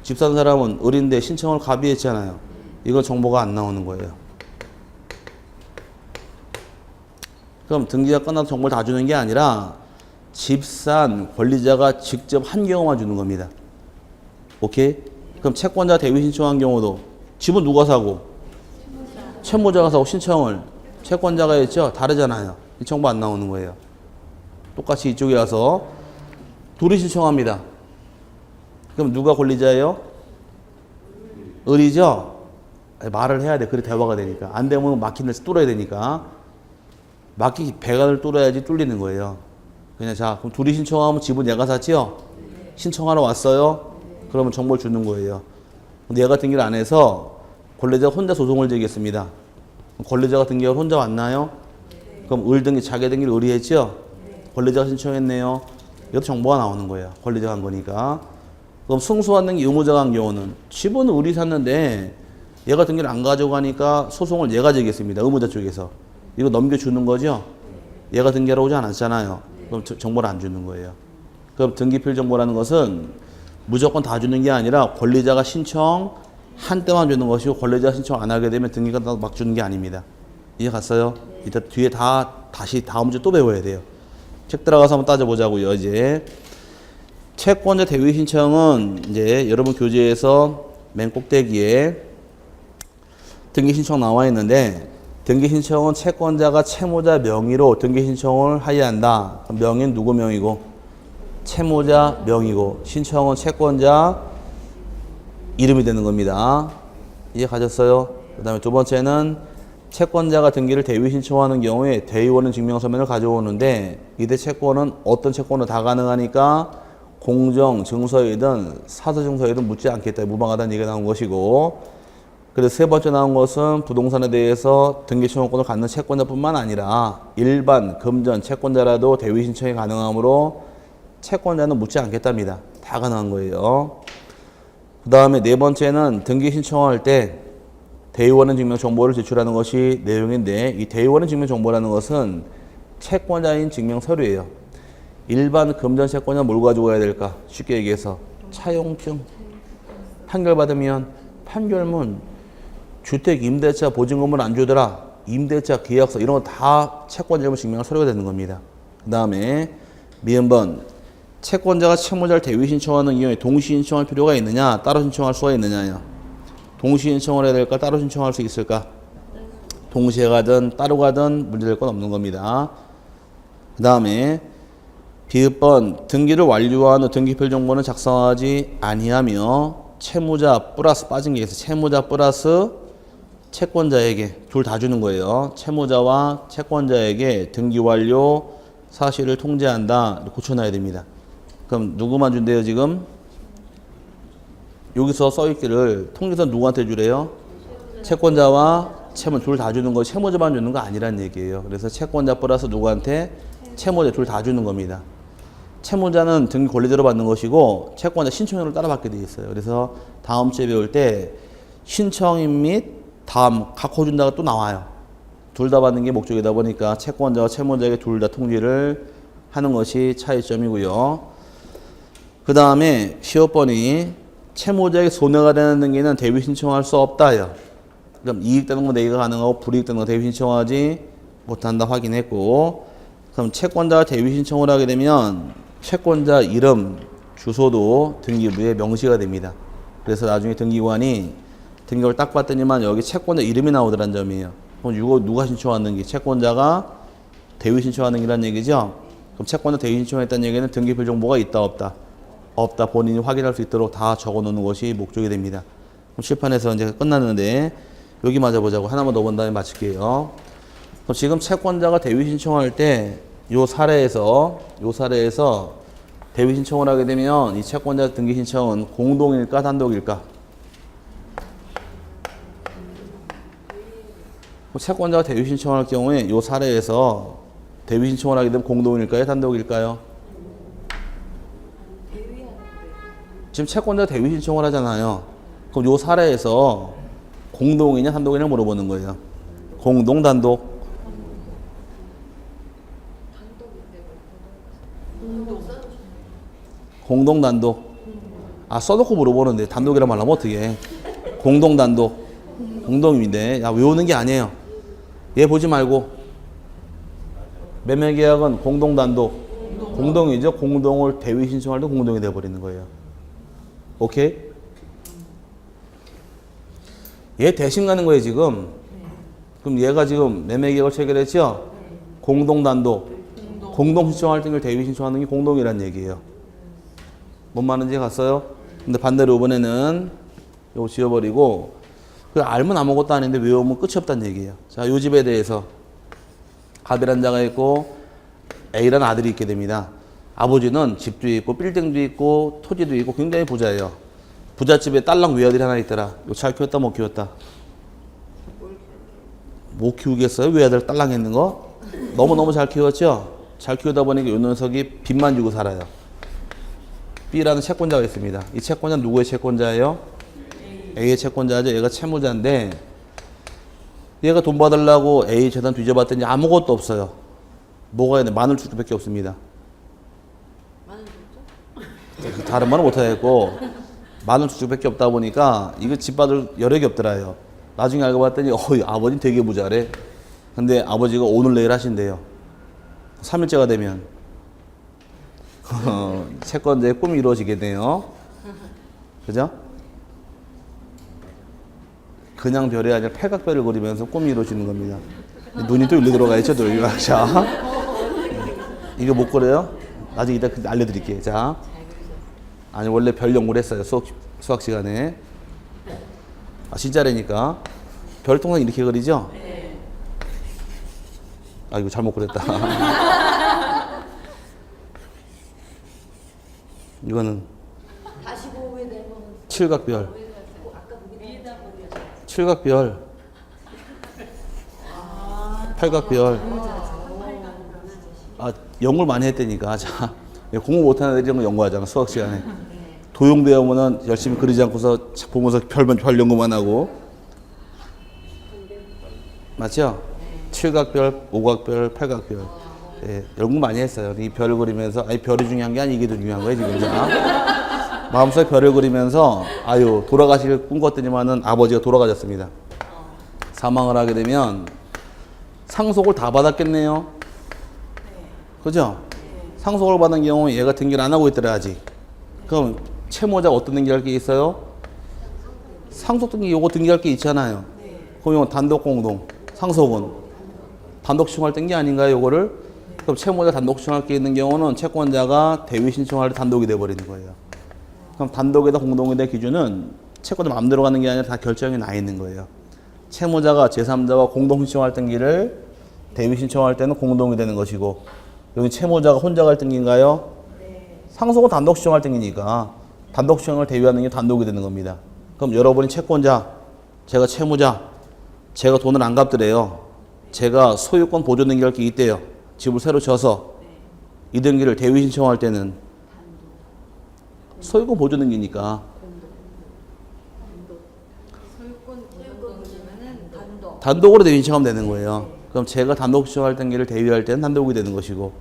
집 산 사람은 을인데 신청을 갑이 했잖아요. 이건 정보가 안 나오는 거예요. 그럼 등기가 끝나서 정보를 다 주는 게 아니라 집산 권리자가 직접 한 경우만 주는 겁니다. 오케이? 그럼 채권자 대위 신청한 경우도 집은 누가 사고? 채무자가 사고 신청을 채권자가 했죠? 다르잖아요. 이 정보 안 나오는 거예요. 똑같이 이쪽에 와서 둘이 신청합니다. 그럼 누가 권리자예요? 을이죠? 말을 해야 돼. 그래 대화가 되니까. 안 되면 막힌 데서 뚫어야 되니까. 막힌 배관을 뚫어야지 뚫리는 거예요. 그냥 자, 그럼 둘이 신청하면 집은 얘가 샀지요? 신청하러 왔어요? 그러면 정보를 주는 거예요. 근데 얘가 등기를 안 해서 권리자가 혼자 소송을 제기했습니다. 권리자가 등기를 혼자 왔나요? 그럼 을 등기, 자기 등기를 을이 했죠? 권리자가 신청했네요. 이것도 정보가 나오는 거예요. 권리자가 한 거니까. 그럼 승소한 등기 의무자가 한 경우는 집은 을이 샀는데 얘가 등기를 안 가져가니까 소송을 얘가 제기했습니다. 의무자 쪽에서. 이거 넘겨주는 거죠? 얘가 등기하러 오지 않았잖아요. 그럼 정보를 안 주는 거예요. 그럼 등기필 정보라는 것은 무조건 다 주는 게 아니라 권리자가 신청한 때만 주는 것이고 권리자가 신청 안 하게 되면 등기가 막 주는 게 아닙니다. 이해 갔어요? 이따 뒤에 다시 다음 주 또 배워야 돼요. 책 들어가서 한번 따져보자고요. 이제 채권자 대위 신청은 이제 여러분 교재에서 맨 꼭대기에 등기 신청 나와 있는데 등기 신청은 채권자가 채무자 명의로 등기 신청을 하여야 한다. 명의는 누구 명의고? 채무자 명의고 신청은 채권자 이름이 되는 겁니다. 이해 가셨어요? 그 다음에 두 번째는 채권자가 등기를 대위 신청하는 경우에 대위원은 증명서면을 가져오는데 이때 채권은 어떤 채권도 다 가능하니까 공정 증서이든 사서 증서이든 묻지 않겠다. 무방하다는 얘기가 나온 것이고 그래서 세 번째 나온 것은 부동산에 대해서 등기 신청권을 갖는 채권자뿐만 아니라 일반 금전 채권자라도 대위 신청이 가능하므로 채권자는 묻지 않겠답니다. 다 가능한 거예요. 그 다음에 네 번째는 등기 신청할 때 대위원은 증명 정보를 제출하는 것이 내용인데 이 대위원은 증명 정보라는 것은 채권자인 증명 서류예요. 일반 금전 채권자 뭘 가지고 가야 될까? 쉽게 얘기해서 차용증. 판결 받으면 판결문, 주택 임대차 보증금을 안 주더라. 임대차 계약서 이런 거 다 채권자 이름을 증명할 서류가 되는 겁니다. 그 다음에 미음번 채권자가 채무자를 대위 신청하는 경우에 동시 신청할 필요가 있느냐 따로 신청할 수가 있느냐요. 동시 신청을 해야 될까 따로 신청할 수 있을까? 동시에 가든 따로 가든 문제될 건 없는 겁니다. 그 다음에 비읍번 등기를 완료한 후 등기필 정보는 작성하지 아니하며 채무자 플러스 빠진 게 있어요. 채무자 플러스 채권자에게 둘 다 주는 거예요. 채무자와 채권자에게 등기 완료 사실을 통지한다. 고쳐놔야 됩니다. 그럼 누구만 준대요 지금? 여기서 써있기를 통지서 누구한테 주래요? 채권자와 채무 둘 다 주는 거 채무자만 주는 거 아니란 얘기예요. 그래서 채권자 플러스 누구한테? 채무자 둘 다 주는 겁니다. 채무자는 등기 권리대로 받는 것이고 채권자 신청인을 따라 받게 돼 있어요. 그래서 다음 주에 배울 때 신청인 및 다음 갖고 준다가 또 나와요. 둘 다 받는 게 목적이다 보니까 채권자와 채무자에게 둘 다 통지를 하는 것이 차이점이고요. 그 다음에 시효번이 채무자에게 손해가 되는 등기는 대비 신청할 수 없다요. 그럼 이익되는 거 내기가 가능하고 불이익되는 거 대비 신청하지 못한다 확인했고, 그럼 채권자가 대비 신청을 하게 되면 채권자 이름, 주소도 등기부에 명시가 됩니다. 그래서 나중에 등기관이 등기를 딱 봤더니만 여기 채권자 이름이 나오더란 점이에요. 그럼 이거 누가 신청한 등기? 채권자가 대위 신청한 등기란 얘기죠. 그럼 채권자 대위 신청했다는 얘기는 등기부 정보가 있다 없다? 없다. 본인이 확인할 수 있도록 다 적어 놓는 것이 목적이 됩니다. 그럼 칠판에서 이제 끝났는데 여기 맞아보자고 하나만 더 본 다음에 마칠게요. 그럼 지금 채권자가 대위 신청할 때 요 사례에서 대위 신청을 하게 되면 이 채권자 등기 신청은 공동일까 단독일까? 채권자가 대위 신청할 경우에 요 사례에서 대위 신청을 하게 되면 공동일까요? 단독일까요? 지금 채권자가 대위 신청을 하잖아요. 그럼 요 사례에서 공동이냐 단독이냐 물어보는 거예요. 공동 단독? 공동 단독. 아 써놓고 물어보는데 단독이라 말하면 어떡해. 공동 단독. 공동인데 야 외우는 게 아니에요. 얘 보지 말고 매매계약은 공동 단독. 공동이죠. 공동을 대위 신청할 때 공동이 돼버리는 거예요. 오케이? 얘 대신 가는 거예요 지금. 그럼 얘가 지금 매매계약을 체결했죠. 공동 단독. 공동 신청할 때 대위 신청하는 게 공동이란 얘기예요. 뭔 말인지 갔어요? 근데 반대로 이번에는 이거 지워버리고 그 알면 아무것도 아닌데 외우면 끝이 없다는 얘기예요. 자, 요 집에 대해서 아들 자가 있고 A라는 아들이 있게 됩니다. 아버지는 집도 있고 빌딩도 있고 토지도 있고 굉장히 부자예요. 부잣집에 딸랑 외아들이 하나 있더라. 이거 잘 키웠다 못 키웠다? 못 키우겠어요? 외아들 딸랑 있는 거? 너무너무 잘 키웠죠? 잘 키우다 보니까 요 녀석이 빚만 주고 살아요. B라는 채권자가 있습니다. 이 채권자는 누구의 채권자예요? A의 채권자죠. 얘가 채무자인데 얘가 돈 받으려고 A 재산 뒤져봤더니 아무것도 없어요. 뭐가 있는데 마늘 축주밖에 없습니다. 다른 말은 못하겠고 마늘 축주밖에 없다 보니까 이거 집 받을 여력이 없더라요. 나중에 알고 봤더니 아버지 되게 부자래. 근데 아버지가 오늘 내일 하신대요. 3일째가 되면 채권자의 꿈이 이루어지게 돼요. 그죠? 그냥 별이 아니라 팔각별을 그리면서 꿈이 이루어지는 겁니다. 눈이 또 일로 들어가 있죠, 또 여기. 자, 이거 못 그려요? 나중에 이따 알려드릴게요. 자, 아니 원래 별 연구를 했어요. 수학 시간에. 아 진짜라니까. 별 통상 이렇게 그리죠? 아 이거 잘못 그렸다. 이거는 칠각별. 칠각별. 팔각별. 아 연구를 많이 했다니까. 자 공부 못하는 애들이 이런 거 연구하잖아 수학 시간에. 도용대 오면은 열심히 그리지 않고서 보면서 별 연구만 하고. 맞죠? 칠각별, 오각별, 팔각별. 예, 연구 많이 했어요. 이 별을 그리면서 아니 별이 중요한 게 아니 이게 더 중요한 거예요 지금. 자, 마음속에 별을 그리면서 아유 돌아가실 꿈 꿨더니만은 아버지가 돌아가셨습니다. 사망을 하게 되면 상속을 다 받았겠네요. 그죠? 상속을 받은 경우에 얘가 등기를 안 하고 있더라 아직. 그럼 채무자가 어떤 등기할 게 있어요? 상속 등기 요거 등기할 게 있잖아요. 그럼 이건 단독 공동 상속은 단독 신청할 등기 아닌가요 요거를? 그럼 채무자 단독 신청할 게 있는 경우는 채권자가 대위 신청할 때 단독이 돼버리는 거예요. 그럼 단독이다 공동이다 기준은 채권자 마음대로 가는 게 아니라 다 결정이 나 있는 거예요. 채무자가 제3자와 공동 신청할 등기를 대위 신청할 때는 공동이 되는 것이고 여기 채무자가 혼자 갈 등기인가요? 상속은 단독 신청할 등기니까 단독 신청을 대위하는 게 단독이 되는 겁니다. 그럼 여러분이 채권자, 제가 채무자 제가 돈을 안 갚더래요. 제가 소유권 보존 등기할 게 있대요. 집을 새로 져서 이 등기를 대위 신청할 때는 소유권 보존 등기니까 단독으로 대위 신청하면 되는 거예요. 그럼 제가 단독 신청할 등기를 대위할 때는 단독이 되는 것이고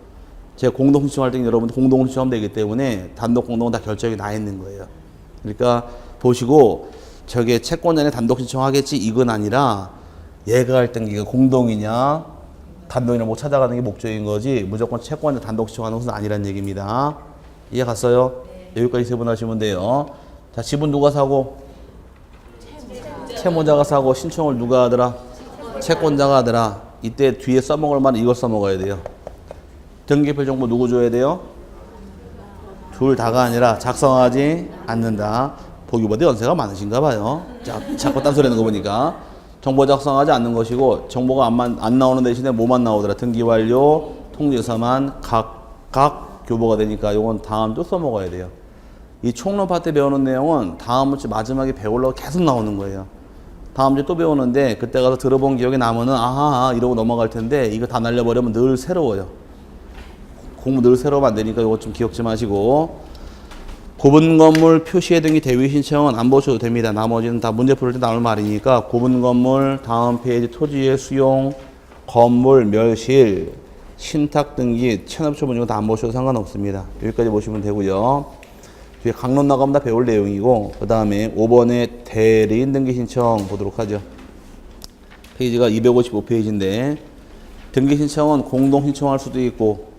제가 공동 신청할 때는 여러분 공동 신청하면 되기 때문에 단독 공동은 다 결정이 나 있는 거예요. 그러니까 보시고 저게 채권자는 단독 신청하겠지 이건 아니라 얘가 할 등기가 공동이냐 단독이냐 못 찾아가는 게 목적인 거지 무조건 채권자 단독 신청하는 것은 아니란 얘기입니다. 이해 갔어요? 네. 여기까지 세분하시면 돼요. 자, 집은 누가 사고? 채무자가 사고 신청을 누가 하더라? 채권자가 하더라. 이때 뒤에 써먹을 말은 이걸 써먹어야 돼요. 등기표 정보 누구 줘야 돼요? 둘 다가 아니라 작성하지 않는다. 보기보다 연세가 많으신가 봐요. 자, 자꾸 딴소리 하는 거 보니까. 정보 작성하지 않는 것이고 정보가 안 나오는 대신에 뭐만 나오더라. 등기 완료, 통지서만 각각 교보가 되니까 이건 다음 또 써먹어야 돼요. 이 총론 파트 배우는 내용은 다음 주 마지막에 배우려고 계속 나오는 거예요. 다음 주에 또 배우는데 그때 가서 들어본 기억이 나면은 아하 이러고 넘어갈 텐데 이거 다 날려버리면 늘 새로워요. 공부 늘 새로우면 안 되니까 이거 좀 기억 좀 하시고 고분 건물 표시해 등기 대위 신청은 안 보셔도 됩니다. 나머지는 다 문제 풀 때 나올 말이니까 고분 건물 다음 페이지 토지의 수용 건물 멸실 신탁 등기 체납처 문제 다 안 보셔도 상관없습니다. 여기까지 보시면 되고요. 뒤에 강론 나가면 다 배울 내용이고 그 다음에 5번에 대리인 등기 신청 보도록 하죠. 페이지가 255페이지인데 등기 신청은 공동 신청할 수도 있고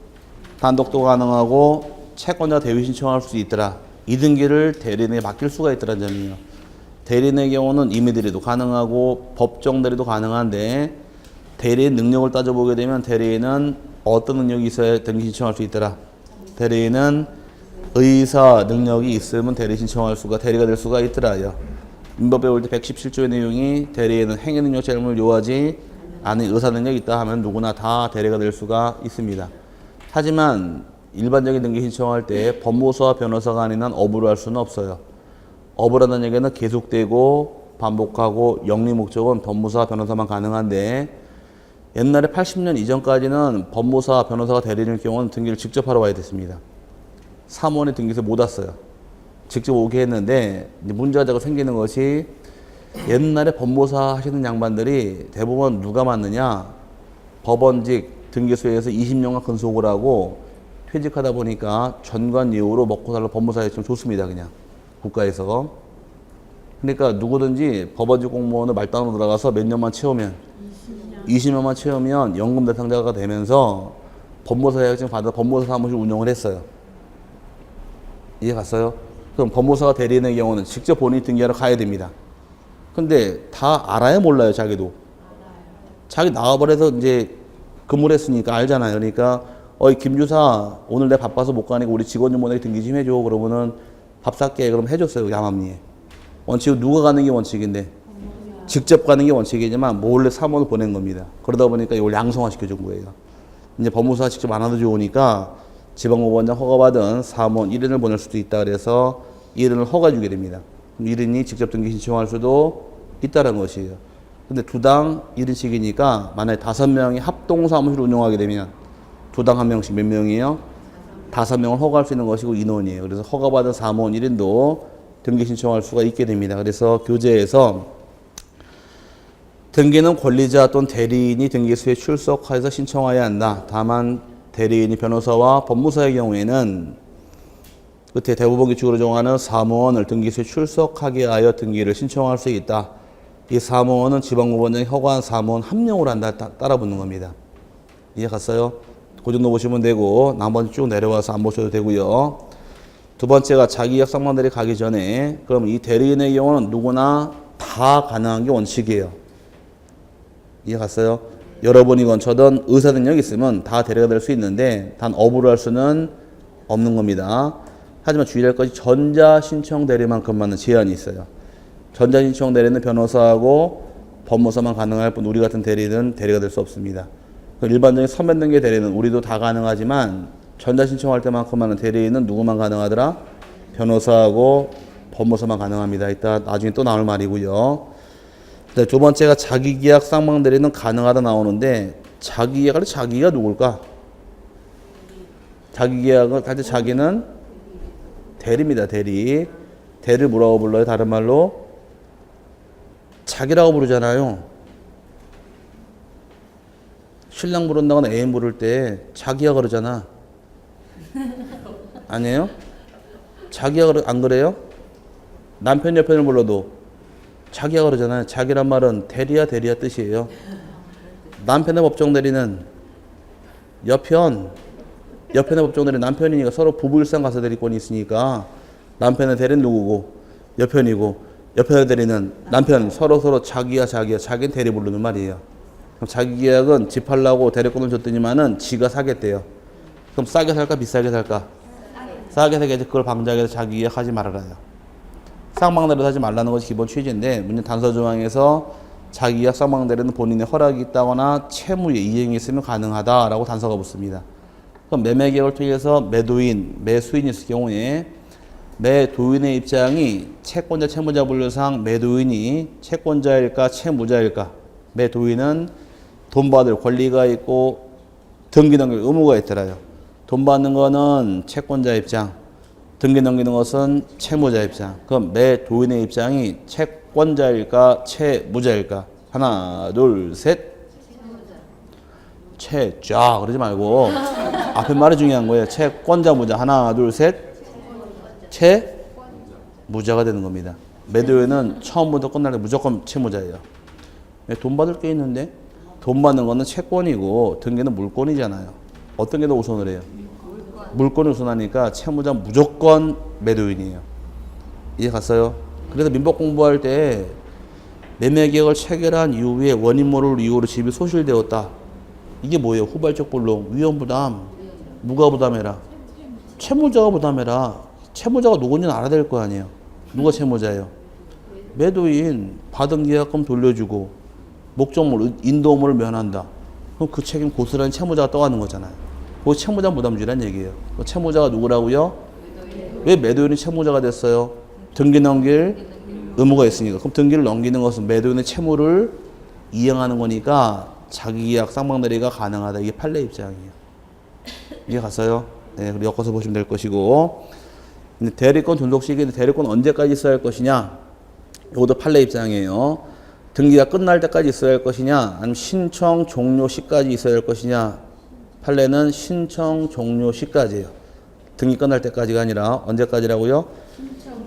단독도 가능하고 채권자 대위 신청할 수도 있더라. 이 등기를 대리인에게 맡길 수가 있더란 점이에요. 대리인의 경우는 임의 대리도 가능하고 법정 대리도 가능한데 대리인 능력을 따져보게 되면 대리인은 어떤 능력이 있어야 등기 신청할 수 있더라. 대리인은 의사 능력이 있으면 대리 신청할 수가 대리가 될 수가 있더라요. 민법 배울 때 117조의 내용이 대리인은 행위 능력 제한을 요하지 않은 의사 능력이 있다 하면 누구나 다 대리가 될 수가 있습니다. 하지만 일반적인 등기 신청할 때 법무사와 변호사가 아닌 한 업으로 할 수는 없어요. 업으라는 얘기는 계속되고 반복하고 영리 목적은 법무사와 변호사만 가능한데 옛날에 80년 이전까지는 법무사와 변호사가 대리인일 경우는 등기를 직접 하러 와야 됐습니다. 사무원에 등기소 못 왔어요. 직접 오게 했는데 이제 문제가 생기는 것이 옛날에 법무사 하시는 양반들이 대부분 누가 맞느냐 법원직 등기소에서 20년간 근속을 하고 퇴직하다 보니까 전관 예우로 먹고 살러 법무사에 좀 좋습니다. 그냥 국가에서. 그러니까 누구든지 법원직 공무원을 말단으로 들어가서 몇 년만 채우면 20년만 채우면 연금 대상자가 되면서 법무사 자격증 받아 법무사 사무실 운영을 했어요. 이해 갔어요? 그럼 법무사가 대리인의 경우는 직접 본인이 등기하러 가야 됩니다. 근데 다 알아요 몰라요 자기도? 자기 나와버려서 이제 근무를 했으니까 알잖아요. 그러니까 어이 김주사 오늘 내가 바빠서 못 가니까 우리 직원 좀 보내게 등기 좀 해줘. 그러면은 밥 살게. 그럼 해줬어요. 야맘리에. 원칙은 누가 가는 게 원칙인데 직접 가는 게 원칙이지만 몰래 사무원을 보낸 겁니다. 그러다 보니까 이걸 양성화 시켜준 거예요. 이제 법무사가 직접 안 와도 좋으니까 지방법원장 허가받은 사무원 1인을 보낼 수도 있다. 그래서 1인을 허가해 주게 됩니다. 1인이 직접 등기 신청할 수도 있다는 것이에요. 근데 두당 1인씩이니까 만약에 5명이 합동 사무실을 운영하게 되면 두당 1명씩 몇 명이에요? 5명을 허가할 수 있는 것이고 인원이에요. 그래서 허가받은 사무원 1인도 등기 신청할 수가 있게 됩니다. 그래서 교재에서 등기는 권리자 또는 대리인이 등기소에 출석하여서 신청해야 한다. 다만 대리인이 변호사와 법무사의 경우에는 끝에 대법원 규칙으로 정하는 사무원을 등기소에 출석하게 하여 등기를 신청할 수 있다. 이 사무원은 지방법원장이 허가한 사무원 한 명으로 한다. 따라 붙는 겁니다. 이해 갔어요? 그 정도 보시면 되고 나머지 쭉 내려와서 안 보셔도 되고요. 두 번째가 자기약 상반들이 가기 전에 그럼 이 대리인의 경우는 누구나 다 가능한 게 원칙이에요. 이해 갔어요? 여러분이 건처든 의사 능력이 있으면 다 대리가 될 수 있는데 단 업으로 할 수는 없는 겁니다. 하지만 주의할 것이 전자신청 대리만큼만은 제한이 있어요. 전자신청 대리는 변호사하고 법무사만 가능할 뿐 우리 같은 대리는 대리가 될 수 없습니다. 일반적인 서면 등기 대리는 우리도 다 가능하지만 전자신청할 때만큼만은 대리인은 누구만 가능하더라? 변호사하고 법무사만 가능합니다. 이따 나중에 또 나올 말이고요. 네, 두 번째가 자기계약 쌍방대리는 가능하다 나오는데 자기계약을 자기가 누굴까? 자기계약을 할 때 자기는 대리입니다. 대리. 대리를 뭐라고 불러요? 다른 말로 자기라고 부르잖아요. 신랑 부른다거나 애인 부를 때 자기야 그러잖아. 아니에요? 자기야 안 그래요? 남편 여편을 불러도 자기야 그러잖아요. 자기란 말은 대리야 뜻이에요. 남편의 법정 대리는 여편의 법정 대리는 남편이니까 서로 부부일상 가서 대리권이 있으니까 남편의 대리는 누구고 여편이고 여편의 대리는 남편 서로 자기야 자기는 대리 부르는 말이에요. 그럼 자기 계약은 집 팔라고 대리권을 줬더니만은 지가 사겠대요. 그럼 싸게 살까 비싸게 살까? 싸게 사겠지. 그걸 방지하기 위해서 자기 계약하지 말아라요. 쌍방대리도 하지 말라는 것이 기본 취지인데 문제 단서 조항에서 자기 계약 쌍방대리는 본인의 허락이 있다거나 채무에 이행이 있으면 가능하다라고 단서가 붙습니다. 그럼 매매 계약을 통해서 매도인, 매수인이 있을 경우에 매도인의 입장이 채권자 채무자 분류상 매도인이 채권자일까 채무자일까? 매도인은 돈 받을 권리가 있고 등기 넘길 의무가 있더라요. 돈 받는 거는 채권자 입장, 등기 넘기는 것은 채무자 입장. 그럼 매도인의 입장이 채권자일까 채무자일까? 하나, 둘, 셋. 채자 그러지 말고 앞에 말이 중요한 거예요. 채권자 무자. 하나, 둘, 셋. 채무자가 되는 겁니다. 매도인은 처음부터 끝날 때 무조건 채무자예요. 돈 받을 게 있는데 돈 받는 거는 채권이고 등기는 물권이잖아요. 어떤 게 더 우선을 해요? 물권이 우선하니까 채무자 무조건 매도인이에요. 이해 갔어요? 그래서 민법 공부할 때 매매계약을 체결한 이후에 원인 모를 이유로 집이 소실되었다. 이게 뭐예요? 후발적 본론, 위험부담, 누가 부담해라? 채무자가 부담해라. 채무자가 누군지는 알아야 될 거 아니에요. 누가 채무자예요? 매도인 받은 계약금 돌려주고 목적물, 인도물을 면한다. 그럼 그 책임 고스란히 채무자가 떠가는 거잖아요. 그 채무자 부담주란 얘기예요. 그 채무자가 누구라고요? 왜 매도인이 채무자가 됐어요? 등기 넘길 의무가 있으니까. 그럼 등기를 넘기는 것은 매도인의 채무를 이행하는 거니까 자기계약 쌍방대리가 가능하다. 이게 판례 입장이에요. 이해 갔어요? 네, 그리고 엮어서 보시면 될 것이고. 근데 대리권 존속 시기인데 대리권 언제까지 있어야 할 것이냐? 이것도 판례 입장이에요. 등기가 끝날 때까지 있어야 할 것이냐? 아니면 신청 종료 시까지 있어야 할 것이냐? 판례는 신청 종료 시까지예요. 등기 끝날 때까지가 아니라 언제까지라고요?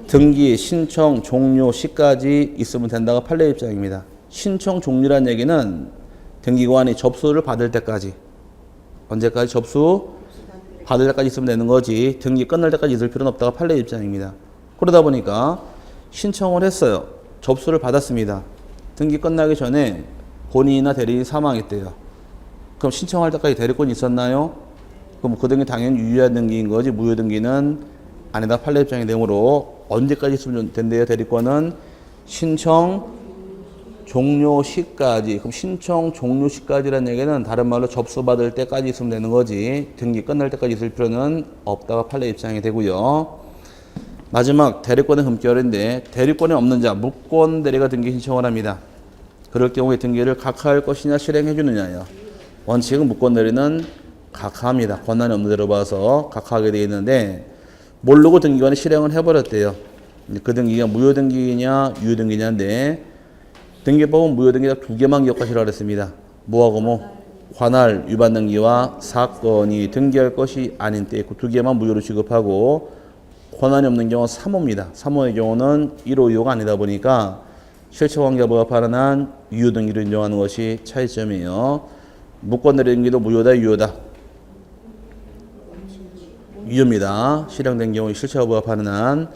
등기 신청 종료 시까지 있으면 된다가 판례 입장입니다. 신청 종료란 얘기는 등기관이 접수를 받을 때까지, 언제까지 접수 받을 때까지 있으면 되는 거지 등기 끝날 때까지 있을 필요는 없다가 판례 입장입니다. 그러다 보니까 신청을 했어요. 접수를 받았습니다. 등기 끝나기 전에 본인이나 대리인이 사망했대요. 그럼 신청할 때까지 대리권이 있었나요? 그럼 그 등기 당연히 유효한 등기인 거지 무효 등기는 아니다. 판례 입장의 내용으로 언제까지 있으면 된대요? 대리권은 신청 종료 시까지. 그럼 신청 종료 시까지라는 얘기는 다른 말로 접수받을 때까지 있으면 되는 거지 등기 끝날 때까지 있을 필요는 없다가 판례 입장이 되고요. 마지막 대리권의 흠결인데 대리권이 없는 자 무권 대리가 등기 신청을 합니다. 그럴 경우에 등기를 각하할 것이냐 실행해 주느냐요. 원칙은 무권 대리는 각하합니다. 권한이 없는 대로 봐서 각하하게 되어 있는데 모르고 등기관이 실행을 해버렸대요. 그 등기가 무효 등기냐 유효 등기냐인데 등기법은 무효 등기가 두 개만 기억하시라고 그랬습니다. 뭐하고 뭐? 관할 위반 등기와 사건이 등기할 것이 아닌 때 그 두 개만 무효로 취급하고 권한이 없는 경우는 3호입니다. 3호의 경우는 1호, 2호가 아니다 보니까 실체관계가 부합하는 한 유효 등기로 인정하는 것이 차이점이에요. 무권 대리 등기도 무효다, 유효다? 유효입니다. 실행된 경우에 실체가 부합하는 한.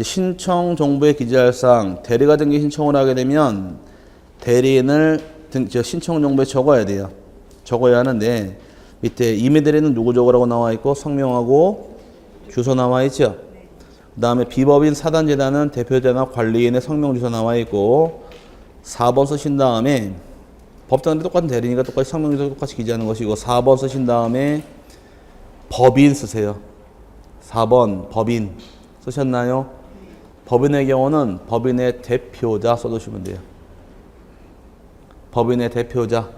신청 정보에 기재할 사항, 대리가 등기 신청을 하게 되면 대리인을 신청 정보에 적어야 돼요. 적어야 하는데 밑에 임의 대리는 누구 적으라고 나와 있고 성명하고 주소 나와 있죠. 그 다음에 비법인 사단재단은 대표자나 관리인의 성명 주소 나와 있고 4번 쓰신 다음에 법정에 똑같은 대리니까 똑같이 성명 주소 똑같이 기재하는 것이고 4번 쓰신 다음에 법인 쓰세요. 4번 법인 쓰셨나요? 법인의 경우는 법인의 대표자 써두시면 돼요. 법인의 대표자.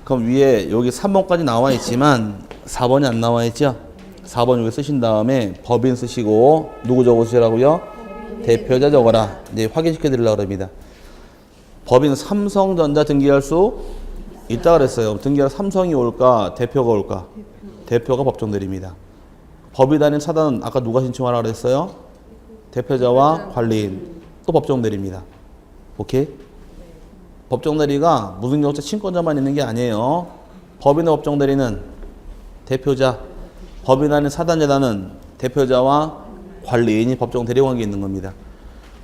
그럼 위에 여기 3번까지 나와 있지만 4번이 안 나와 있죠? 4번 여기 쓰신 다음에 법인 쓰시고 누구 적으시라고요? 대표자 적어라. 이제 확인시켜 드리려고 합니다. 법인 삼성전자 등기할 수 있다 그랬어요. 등기할 삼성이 올까? 대표가 올까? 대표가 법정 대리입니다. 법인 아닌 사단은 아까 누가 신청하라 그랬어요? 대표자와 관리인. 또 법정 대리입니다. 오케이? 법정 대리가 무승용자 친권자만 있는 게 아니에요. 법인의 법정 대리는 대표자, 법인 아닌 사단 재단은 대표자와 관리인이 법정 대리 관계에 있는 겁니다.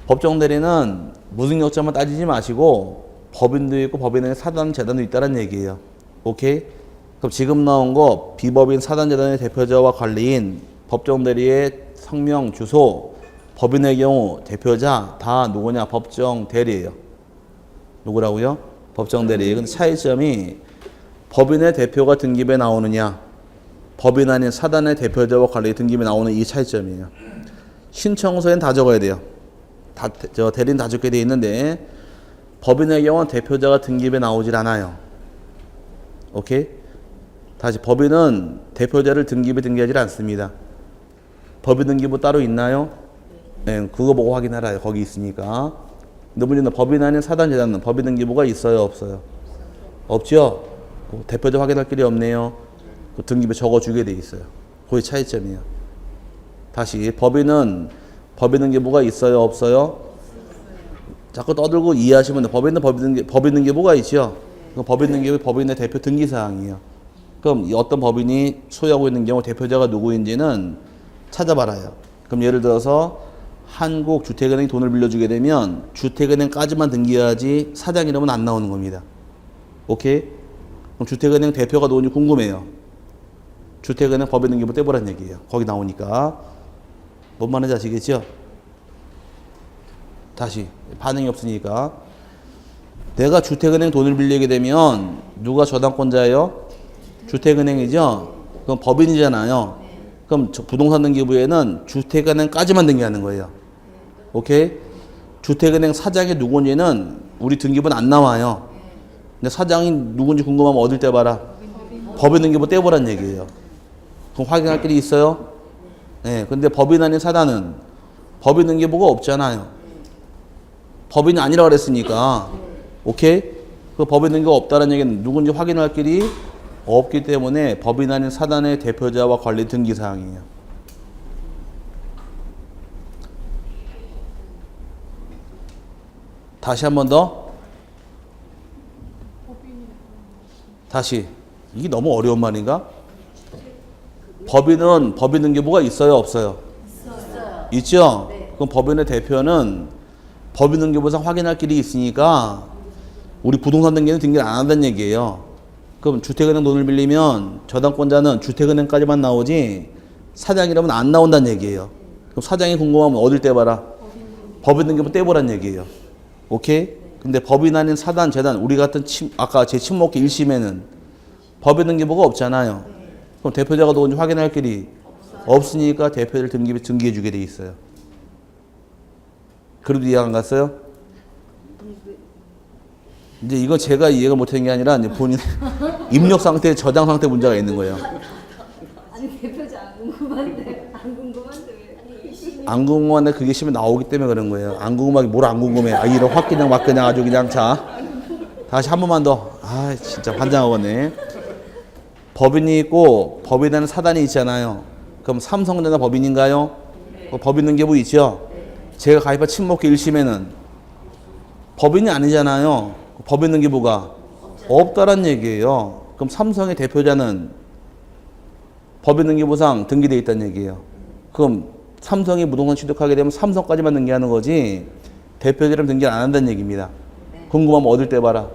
법정 대리는 무승용자만 따지지 마시고 법인도 있고 법인 아닌 사단 재단도 있다는 얘기예요. 오케이? 그럼 지금 나온 거 비법인 사단 재단의 대표자와 관리인, 법정 대리의 성명, 주소, 법인의 경우 대표자 다 누구냐? 법정 대리예요. 누구라고요? 법정 대리. 근데 차이점이 법인의 대표가 등기부에 나오느냐, 법인 아닌 사단의 대표자와 관리 등기부에 나오는 이 차이점이에요. 신청서엔 다 적어야 돼요. 대리는 다 적게 돼 있는데 법인의 경우는 대표자가 등기부에 나오질 않아요. 오케이? 다시 법인은 대표자를 등기부에 등기하지 않습니다. 법인 등기부 따로 있나요? 네, 그거 보고 확인하라. 거기 있으니까. 근데 문제는 법인 아닌 사단 재단은 법인 등기부가 있어요, 없어요? 없죠? 대표자 확인할 길이 없네요. 그 등기부에 적어주게 돼 있어요. 그게 차이점이에요. 다시 법인은 법인 등기부가 있어요, 없어요? 자꾸 떠들고 이해하시면 돼요. 법인은 법인 등기부가 있죠. 법인 등기부 법인의 대표 등기 사항이에요. 그럼 어떤 법인이 소유하고 있는 경우 대표자가 누구인지는 찾아봐라요. 그럼 예를 들어서 한국주택은행이 돈을 빌려주게 되면 주택은행까지만 등기해야지 사장 이름은 안 나오는 겁니다. 오케이? 그럼 주택은행 대표가 누군지 궁금해요. 주택은행 법인 등기부 떼보란 얘기예요. 거기 나오니까. 뭔 말인지 아시겠죠? 다시 반응이 없으니까. 내가 주택은행 돈을 빌리게 되면 누가 저당권자예요? 주택은행이죠? 그럼 법인이잖아요. 그럼 부동산 등기부에는 주택은행까지만 등기하는 거예요. 오케이? 주택은행 사장이 누군지는 우리 등기부는 안 나와요. 근데 사장이 누군지 궁금하면 어딜 떼봐라? 법인 등기부 떼보란 얘기예요. 그럼 확인할 길이 있어요? 네. 근데 법인 아닌 사단은 법인 등기부가 없잖아요. 법인이 아니라고 그랬으니까. 오케이? 그 법인 등기부가 없다는 얘기는 누군지 확인할 길이 없기 때문에 법인 아닌 사단의 대표자와 관리 등기 사항이에요. 다시 한 번 더. 다시. 이게 너무 어려운 말인가? 법인은 법인 등기부가 있어요, 없어요? 있어요. 있죠? 네. 그럼 법인의 대표는 법인 등기부상 확인할 길이 있으니까 우리 부동산 등기는 등기를 안 한다는 얘기예요. 그럼 주택은행 돈을 빌리면 저당권자는 주택은행까지만 나오지 사장 이름은 안 나온다는 얘기예요. 그럼 사장이 궁금하면 어딜 떼봐라? 법인 등기부 떼보란 얘기예요. 오케이? 근데 법인 아닌 사단, 재단, 우리 같은 아까 제 친목계 1심에는 법인 등기부가 없잖아요. 그럼 대표자가 누군지 확인할 길이 없으니까 대표를 등기해 주게 돼 있어요. 그래도 이해 안 갔어요? 이제 이거 제가 이해가 못한 게 아니라 이제 본인의 입력 상태, 저장 상태 문제가 있는 거예요. 아니 대표자 안 궁금한데 왜? 안 궁금한데 그게 시험에 나오기 때문에 그런 거예요. 안 궁금하게 뭘 안 궁금해. 아 이런 확 그냥 막 그냥 아주 그냥 자. 다시 한 번만 더. 아 진짜 환장하겠네. 법인이 있고 법인이라는 사단이 있잖아요. 그럼 삼성전자 법인인가요? 네. 법인 등기부 있죠? 네. 제가 가입한 친목계 1심에는 법인이 아니잖아요. 법인 등기부가 없다란 얘기예요. 그럼 삼성의 대표자는 법인 등기부상 등기되어 있다는 얘기예요. 그럼 삼성이 부동산 취득하게 되면 삼성까지만 등기하는 거지 대표자랑 등기를 안 한다는 얘기입니다. 네. 궁금하면 어딜 떼봐라?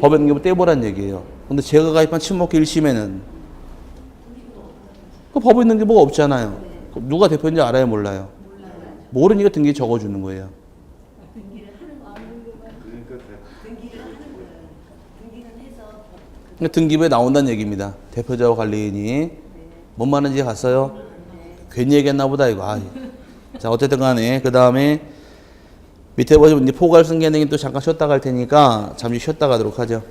법인 등기부 떼보란 얘기예요. 근데 제가 가입한 친목계 1심에는 그 법인 등기부가 없잖아요. 네. 누가 대표인지 알아요, 몰라요? 모르니까 등기 적어주는 거예요. 등기부에 나온다는 얘기입니다. 대표자와 관리인이. 뭔 말인지 갔어요? 괜히 얘기했나 보다 이거. 자 어쨌든 간에 그 다음에 밑에 보시면 이제 포괄 승계능이 또 잠깐 쉬었다 갈 테니까 잠시 쉬었다 가도록 하죠.